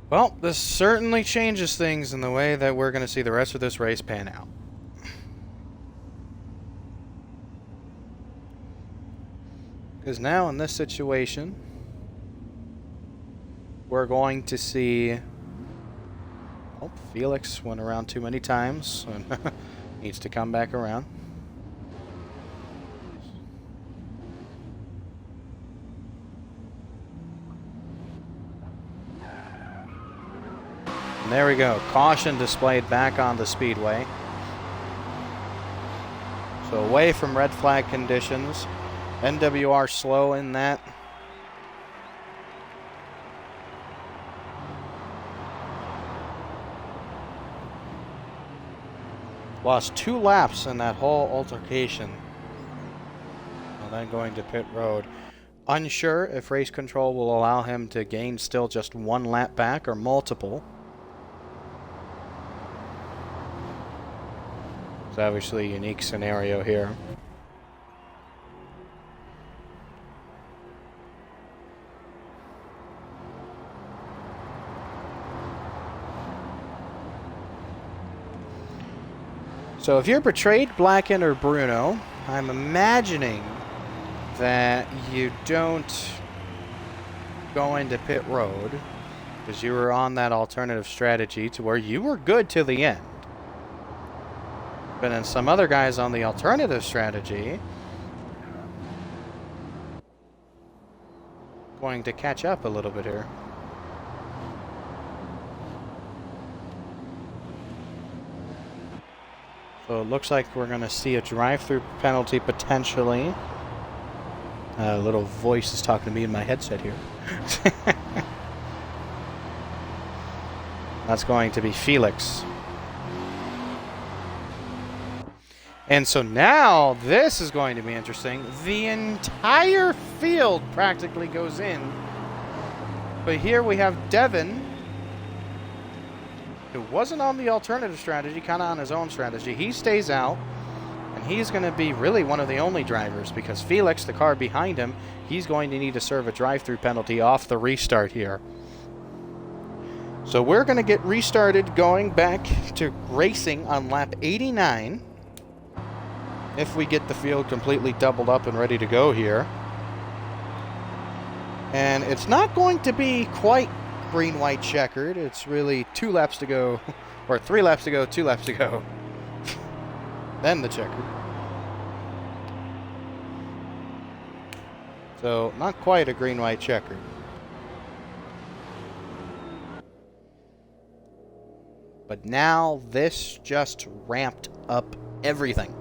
[SPEAKER 1] Well, this certainly changes things in the way that we're going to see the rest of this race pan out. Because now in this situation, we're going to see... Oh, Felix went around too many times and needs to come back around. And there we go. Caution displayed back on the speedway. So away from red flag conditions. NWR slow in that. Lost 2 laps in that whole altercation. And then going to pit road. Unsure if race control will allow him to gain still just 1 lap back or multiple. It's obviously a unique scenario here. So if you're Betrayed, Blacken, or Bruno, I'm imagining that you don't go into pit road because you were on that alternative strategy to where you were good to the end. But then some other guys on the alternative strategy going to catch up a little bit here. So it looks like we're going to see a drive-through penalty potentially. A little voice is talking to me in my headset here. That's going to be Felix. And so now this is going to be interesting. The entire field practically goes in. But here we have Devin, who wasn't on the alternative strategy, kind of on his own strategy. He stays out, and he's going to be really one of the only drivers because Felix, the car behind him, he's going to need to serve a drive-through penalty off the restart here. So we're going to get restarted going back to racing on lap 89 if we get the field completely doubled up and ready to go here. And it's not going to be quite green-white checkered. It's really 2 laps to go, or 3 laps to go, 2 laps to go. Then the checkered. So not quite a green-white checkered. But now this just ramped up everything.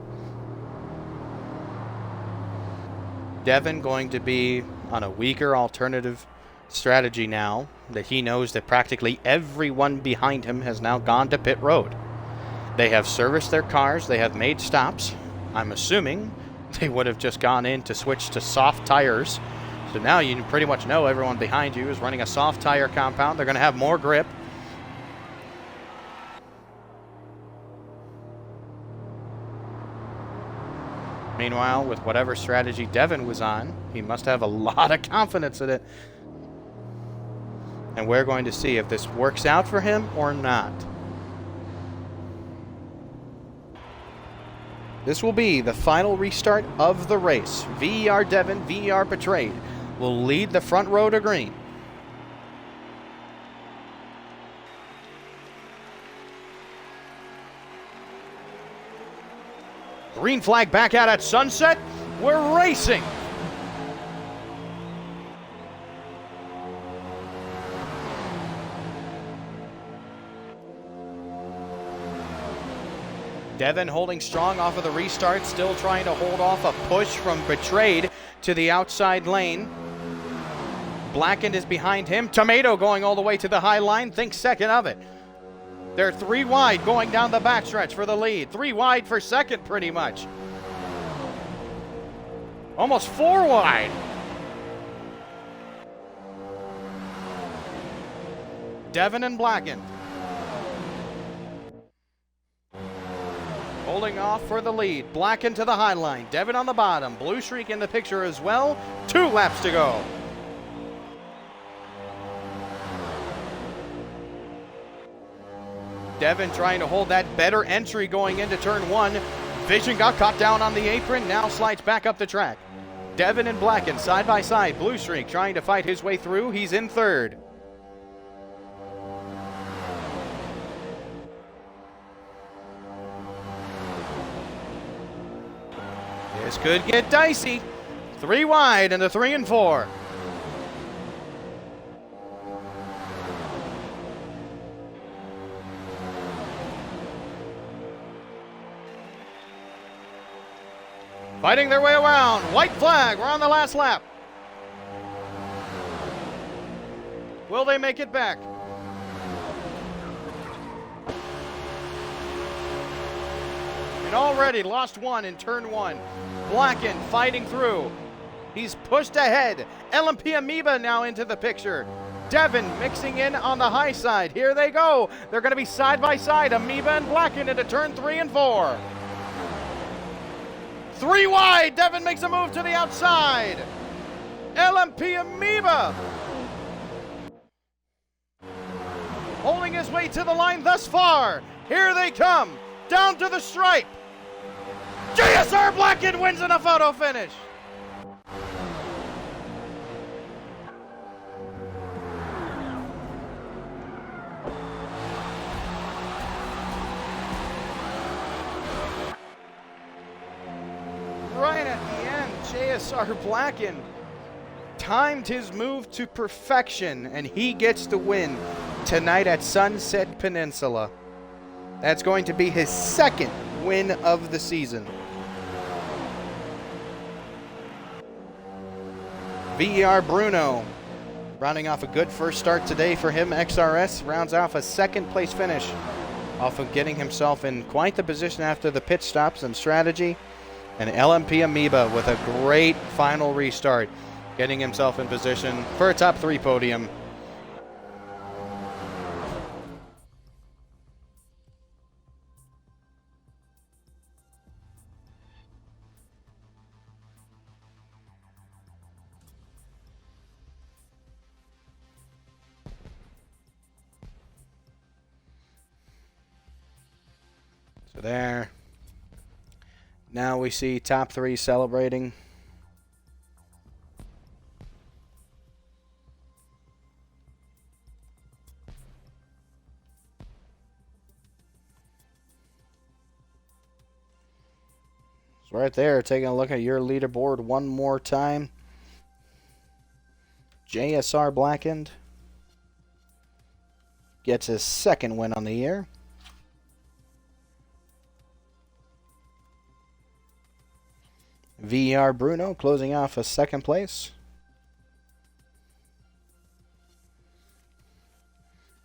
[SPEAKER 1] Devin going to be on a weaker alternative strategy now that he knows that practically everyone behind him has now gone to pit road. They have serviced their cars. They have made stops. I'm assuming they would have just gone in to switch to soft tires. So now you pretty much know everyone behind you is running a soft tire compound. They're going to have more grip. Meanwhile, with whatever strategy Devin was on, he must have a lot of confidence in it. And we're going to see if this works out for him or not. This will be the final restart of the race. VER Devin, VER Betrayed will lead the front row to green. Green flag back out at sunset. We're racing. Devin holding strong off of the restart, still trying to hold off a push from Betrayed to the outside lane. Blackened is behind him. Tomato going all the way to the high line. Think second of it. They're 3 wide going down the backstretch for the lead. 3 wide for second, pretty much. Almost 4 wide. Devin and Blackened holding off for the lead. Blackened to the high line. Devin on the bottom. Blue streak in the picture as well. 2 laps to go. Devin trying to hold that better entry going into turn 1. Vision got caught down on the apron, now slides back up the track. Devin and Blacken side by side. Blue Streak trying to fight his way through. He's in third. This could get dicey. 3 wide into 3 and 4. Fighting their way around. White flag. We're on the last lap. Will they make it back? And already lost 1 in turn 1. Blacken fighting through. He's pushed ahead. LMP Amoeba now into the picture. Devin mixing in on the high side. Here they go. They're going to be side by side. Amoeba and Blacken into turn 3 and 4. 3 wide. Devin makes a move to the outside. LMP Amoeba holding his way to the line thus far. Here they come. Down to the stripe. JSR Blacken wins in a photo finish. Right at the end, JSR Blacken timed his move to perfection, and he gets the win tonight at Sunset Peninsula. That's going to be his 2nd win of the season. VER Bruno rounding off a good first start today for him. XRS rounds off a 2nd place finish off of getting himself in quite the position after the pit stops and strategy. And LMP Amoeba with a great final restart, getting himself in position for a top 3 podium. So there. Now we see top 3 celebrating. So right there, taking a look at your leaderboard one more time. JSR Blackened gets his 2nd win on the year. VER Bruno closing off a 2nd place.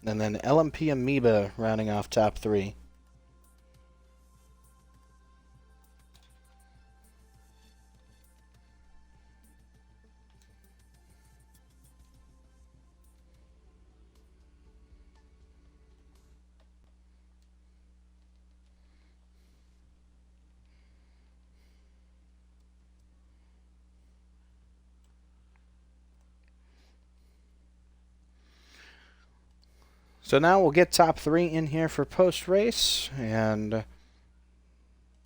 [SPEAKER 1] And then LMP Amoeba rounding off top 3. So now we'll get top 3 in here for post-race, and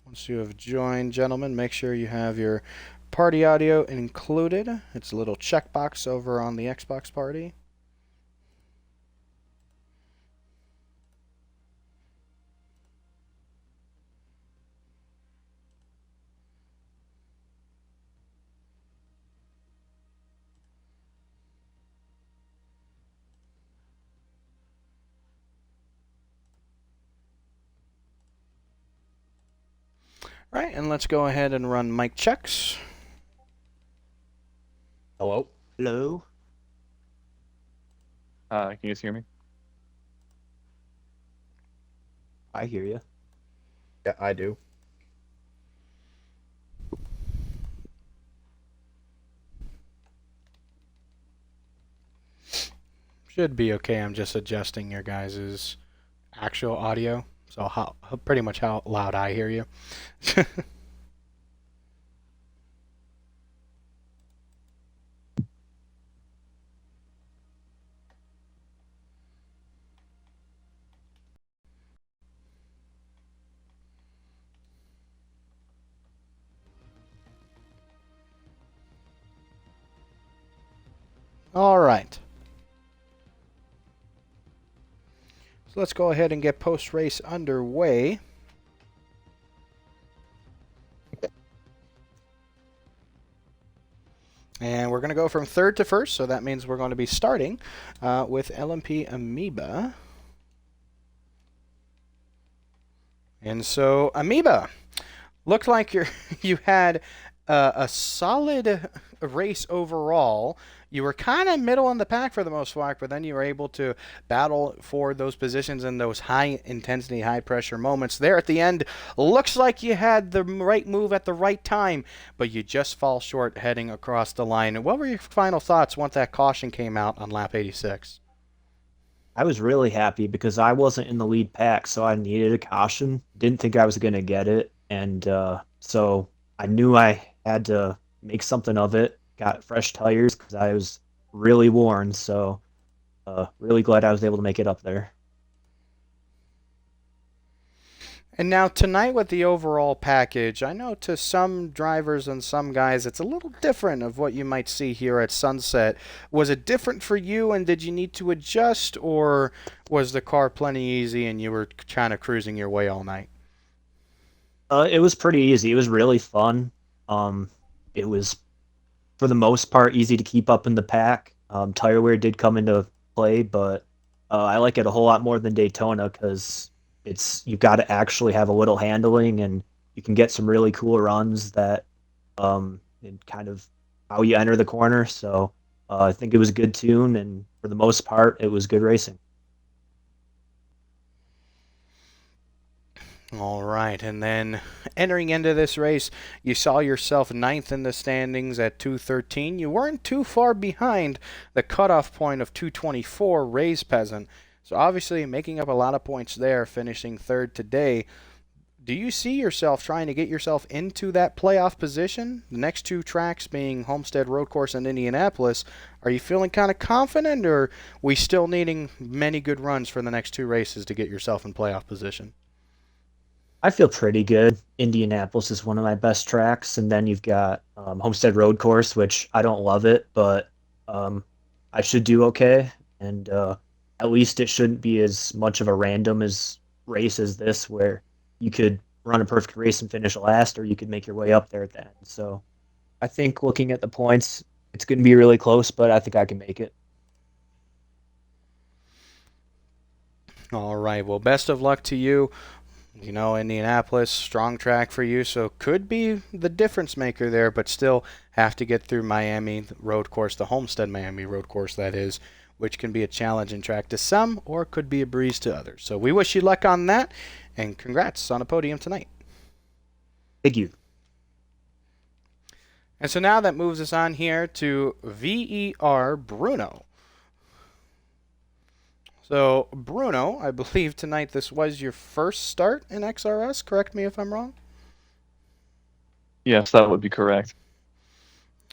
[SPEAKER 1] once you have joined, gentlemen, make sure you have your party audio included. It's a little checkbox over on the Xbox party. Right, and let's go ahead and run mic checks.
[SPEAKER 2] Hello?
[SPEAKER 3] Hello?
[SPEAKER 2] Can you guys hear me?
[SPEAKER 3] I hear you.
[SPEAKER 2] Yeah, I do.
[SPEAKER 1] Should be okay. I'm just adjusting your guys' actual audio. So pretty much how loud I hear you. All right. So let's go ahead and get post-race underway. And we're going to go from third to first, so that means we're going to be starting with LMP Amoeba. And so, Amoeba, looked like you had a solid race overall. You were kind of middle in the pack for the most part, but then you were able to battle for those positions in those high-intensity, high-pressure moments. There at the end, looks like you had the right move at the right time, but you just fall short heading across the line. And what were your final thoughts once that caution came out on lap 86?
[SPEAKER 3] I was really happy because I wasn't in the lead pack, so I needed a caution. Didn't think I was going to get it. And so I knew I had to make something of it. Got fresh tires because I was really worn. So really glad I was able to make it up there.
[SPEAKER 1] And now tonight with the overall package, I know to some drivers and some guys it's a little different of what you might see here at Sunset. Was it different for you, and did you need to adjust, or was the car plenty easy and you were kind of cruising your way all night?
[SPEAKER 3] It was pretty easy. It was really fun. It was for the most part easy to keep up in the pack. Tire wear did come into play, but I like it a whole lot more than Daytona because you've got to actually have a little handling, and you can get some really cool runs that and kind of how you enter the corner. So I think it was a good tune, and for the most part, it was good racing.
[SPEAKER 1] All right, and then entering into this race, you saw yourself ninth in the standings at 213. You weren't too far behind the cutoff point of 224, Ray's Peasant. So obviously making up a lot of points there, finishing third today. Do you see yourself trying to get yourself into that playoff position? The next two tracks being Homestead Road Course and Indianapolis. Are you feeling kind of confident, or are we still needing many good runs for the next two races to get yourself in playoff position?
[SPEAKER 3] I feel pretty good. Indianapolis is one of my best tracks, and then you've got Homestead Road Course, which I don't love it, but I should do okay. And at least it shouldn't be as much of a random as race as this, where you could run a perfect race and finish last, or you could make your way up there at the end. So I think looking at the points, it's going to be really close, but I think I can make it.
[SPEAKER 1] All right, well, best of luck to you. You know, Indianapolis, strong track for you, so could be the difference maker there, but still have to get through Miami Road Course, the Homestead Miami Road Course, that is, which can be a challenging track to some or could be a breeze to others. So we wish you luck on that, and congrats on a podium tonight.
[SPEAKER 3] Thank you.
[SPEAKER 1] And so now that moves us on here to VER Bruno. So, Bruno, I believe tonight this was your first start in XRS. Correct me if I'm wrong.
[SPEAKER 2] Yes, that would be correct.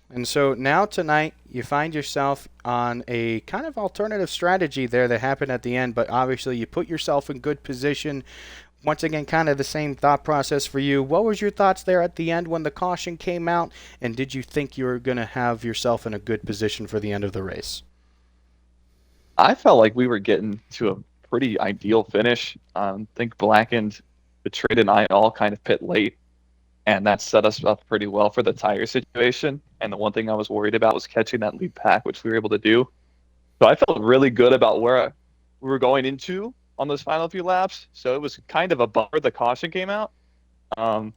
[SPEAKER 1] And so now tonight you find yourself on a kind of alternative strategy there that happened at the end, but obviously you put yourself in good position. Once again, kind of the same thought process for you. What was your thoughts there at the end when the caution came out, and did you think you were going to have yourself in a good position for the end of the race?
[SPEAKER 2] I felt like we were getting to a pretty ideal finish. I think Blackened, Betrayed, and I all kind of pit late, and that set us up pretty well for the tire situation. And the one thing I was worried about was catching that lead pack, which we were able to do. So I felt really good about where we were going into on those final few laps. So it was kind of a bummer the caution came out. I'm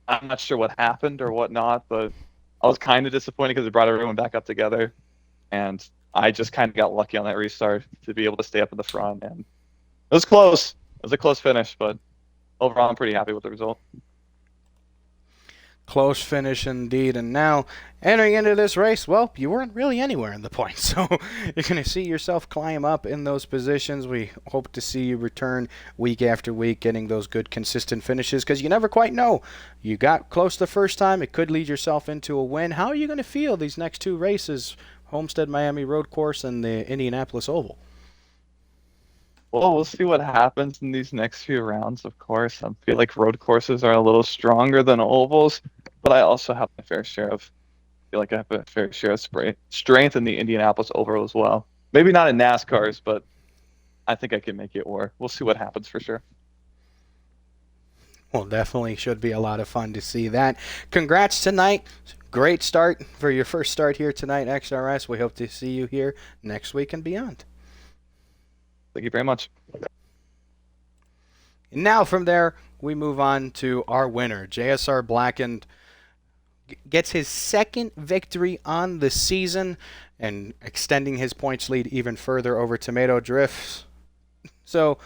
[SPEAKER 2] not sure what happened or whatnot, but I was kind of disappointed because it brought everyone back up together. And I just kind of got lucky on that restart to be able to stay up in the front. And it was close. It was a close finish, but overall I'm pretty happy with the result.
[SPEAKER 1] Close finish indeed. And now, entering into this race, well, you weren't really anywhere in the points. So you're going to see yourself climb up in those positions. We hope to see you return week after week, getting those good, consistent finishes, because you never quite know. You got close the first time. It could lead yourself into a win. How are you going to feel these next two races, Homestead Miami Road Course and the Indianapolis Oval?
[SPEAKER 2] Well, we'll see what happens in these next few rounds, of course. I feel like road courses are a little stronger than ovals, but I also have my fair share of feel like I have a fair share of strength in the Indianapolis Oval as well. Maybe not in NASCAR's, but I think I can make it work. We'll see what happens for sure.
[SPEAKER 1] Well, definitely should be a lot of fun to see that. Congrats tonight. Great start for your first start here tonight, XRS. We hope to see you here next week and beyond.
[SPEAKER 2] Thank you very much.
[SPEAKER 1] And now from there, we move on to our winner. JSR Blackened gets his second victory on the season and extending his points lead even further over Tomato Drifts. So,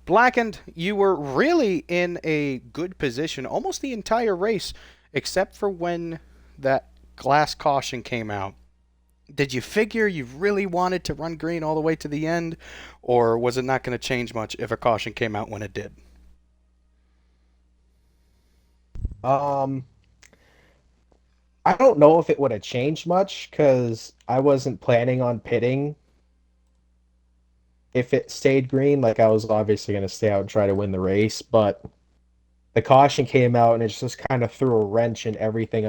[SPEAKER 1] Blackened, you were really in a good position almost the entire race, except for when that glass caution came out. Did you figure you really wanted to run green all the way to the end, or was it not going to change much if a caution came out when it did?
[SPEAKER 4] I don't know if it would have changed much because I wasn't planning on pitting if it stayed green. Like, I was obviously going to stay out and try to win the race, but the caution came out and it just kind of threw a wrench in everything.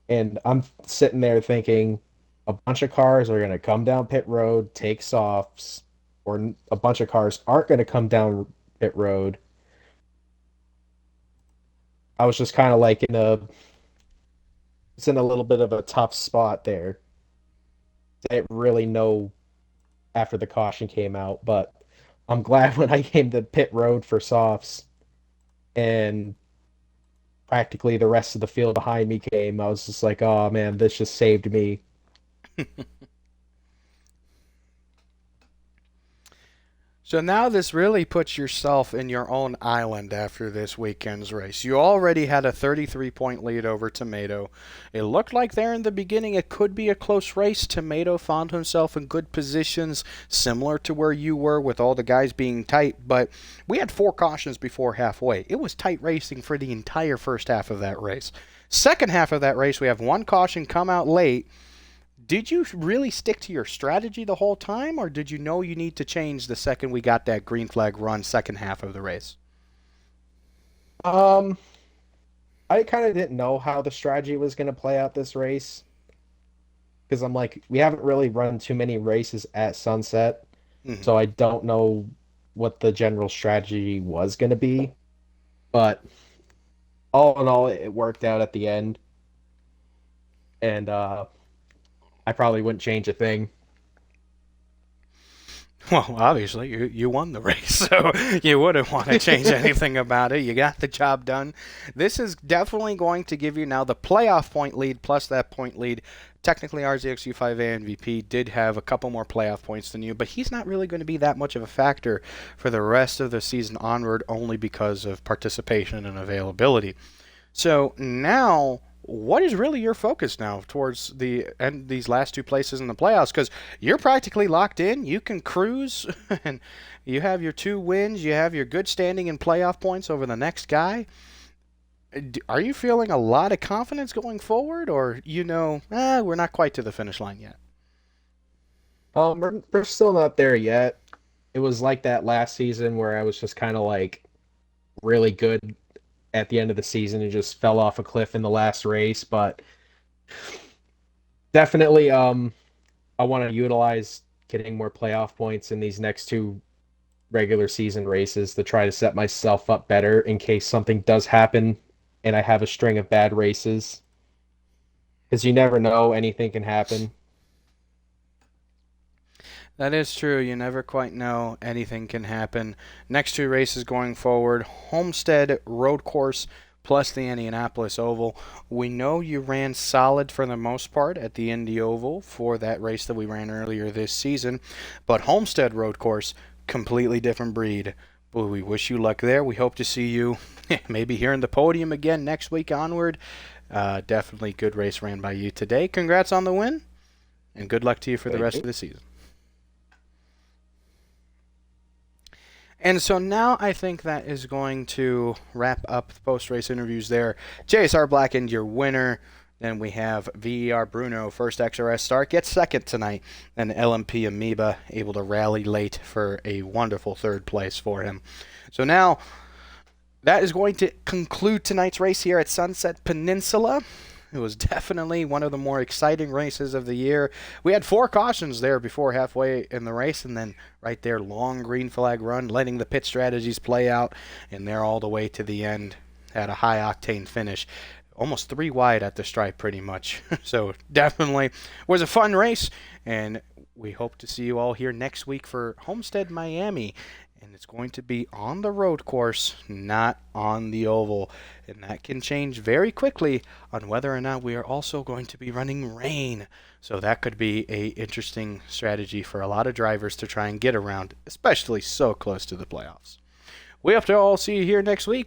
[SPEAKER 4] And I'm sitting there thinking a bunch of cars are going to come down pit road, take softs, or a bunch of cars aren't going to come down pit road. I was just kind of like it's in a little bit of a tough spot there. I didn't really know after the caution came out, but I'm glad when I came to pit road for softs and practically the rest of the field behind me came, I was just like, oh man, this just saved me.
[SPEAKER 1] So now this really puts yourself in your own island after this weekend's race. You already had a 33-point lead over Tomato. It looked like there in the beginning it could be a close race. Tomato found himself in good positions, similar to where you were with all the guys being tight, but we had 4 cautions before halfway. It was tight racing for the entire first half of that race. Second half of that race, we have 1 caution come out late. Did you really stick to your strategy the whole time, or did you know you need to change the second we got that green flag run second half of the race?
[SPEAKER 4] I kind of didn't know how the strategy was going to play out this race because I'm like, we haven't really run too many races at Sunset, so I don't know what the general strategy was going to be. But all in all, it worked out at the end, and I probably wouldn't change a thing.
[SPEAKER 1] Well, obviously, you won the race, so you wouldn't want to change anything about it. You got the job done. This is definitely going to give you now the playoff point lead plus that point lead. Technically, RZXU5A MVP did have a couple more playoff points than you, but he's not really going to be that much of a factor for the rest of the season onward, only because of participation and availability. So now, what is really your focus now towards the end, these last 2 places in the playoffs? Because you're practically locked in. You can cruise, and you have your 2 wins. You have your good standing in playoff points over the next guy. Are you feeling a lot of confidence going forward, or we're not quite to the finish line yet?
[SPEAKER 4] We're still not there yet. It was like that last season where I was just kind of like really good at the end of the season and just fell off a cliff in the last race, but definitely I want to utilize getting more playoff points in these next 2 regular season races to try to set myself up better in case something does happen and I have a string of bad races, because you never know, anything can happen.
[SPEAKER 1] That is true. You never quite know. Anything can happen. Next 2 races going forward, Homestead Road Course plus the Indianapolis Oval. We know you ran solid for the most part at the Indy Oval for that race that we ran earlier this season, but Homestead Road Course, completely different breed. Well, we wish you luck there. We hope to see you maybe here in the podium again next week onward. Definitely good race ran by you today. Congrats on the win, and good luck to you for the rest of the season. And so now I think that is going to wrap up the post-race interviews there. JSR Blackened, your winner. Then we have VER Bruno, first XRS start, gets second tonight. And LMP Amoeba able to rally late for a wonderful 3rd place for him. So now that is going to conclude tonight's race here at Sunset Peninsula. It was definitely one of the more exciting races of the year. We had 4 cautions there before halfway in the race, and then right there, long green flag run, letting the pit strategies play out, and there all the way to the end. Had a high-octane finish. Almost 3 wide at the stripe, pretty much. So definitely was a fun race, and we hope to see you all here next week for Homestead, Miami. And it's going to be on the road course, not on the oval. And that can change very quickly on whether or not we are also going to be running rain. So that could be a interesting strategy for a lot of drivers to try and get around, especially so close to the playoffs. We hope to all see you here next week.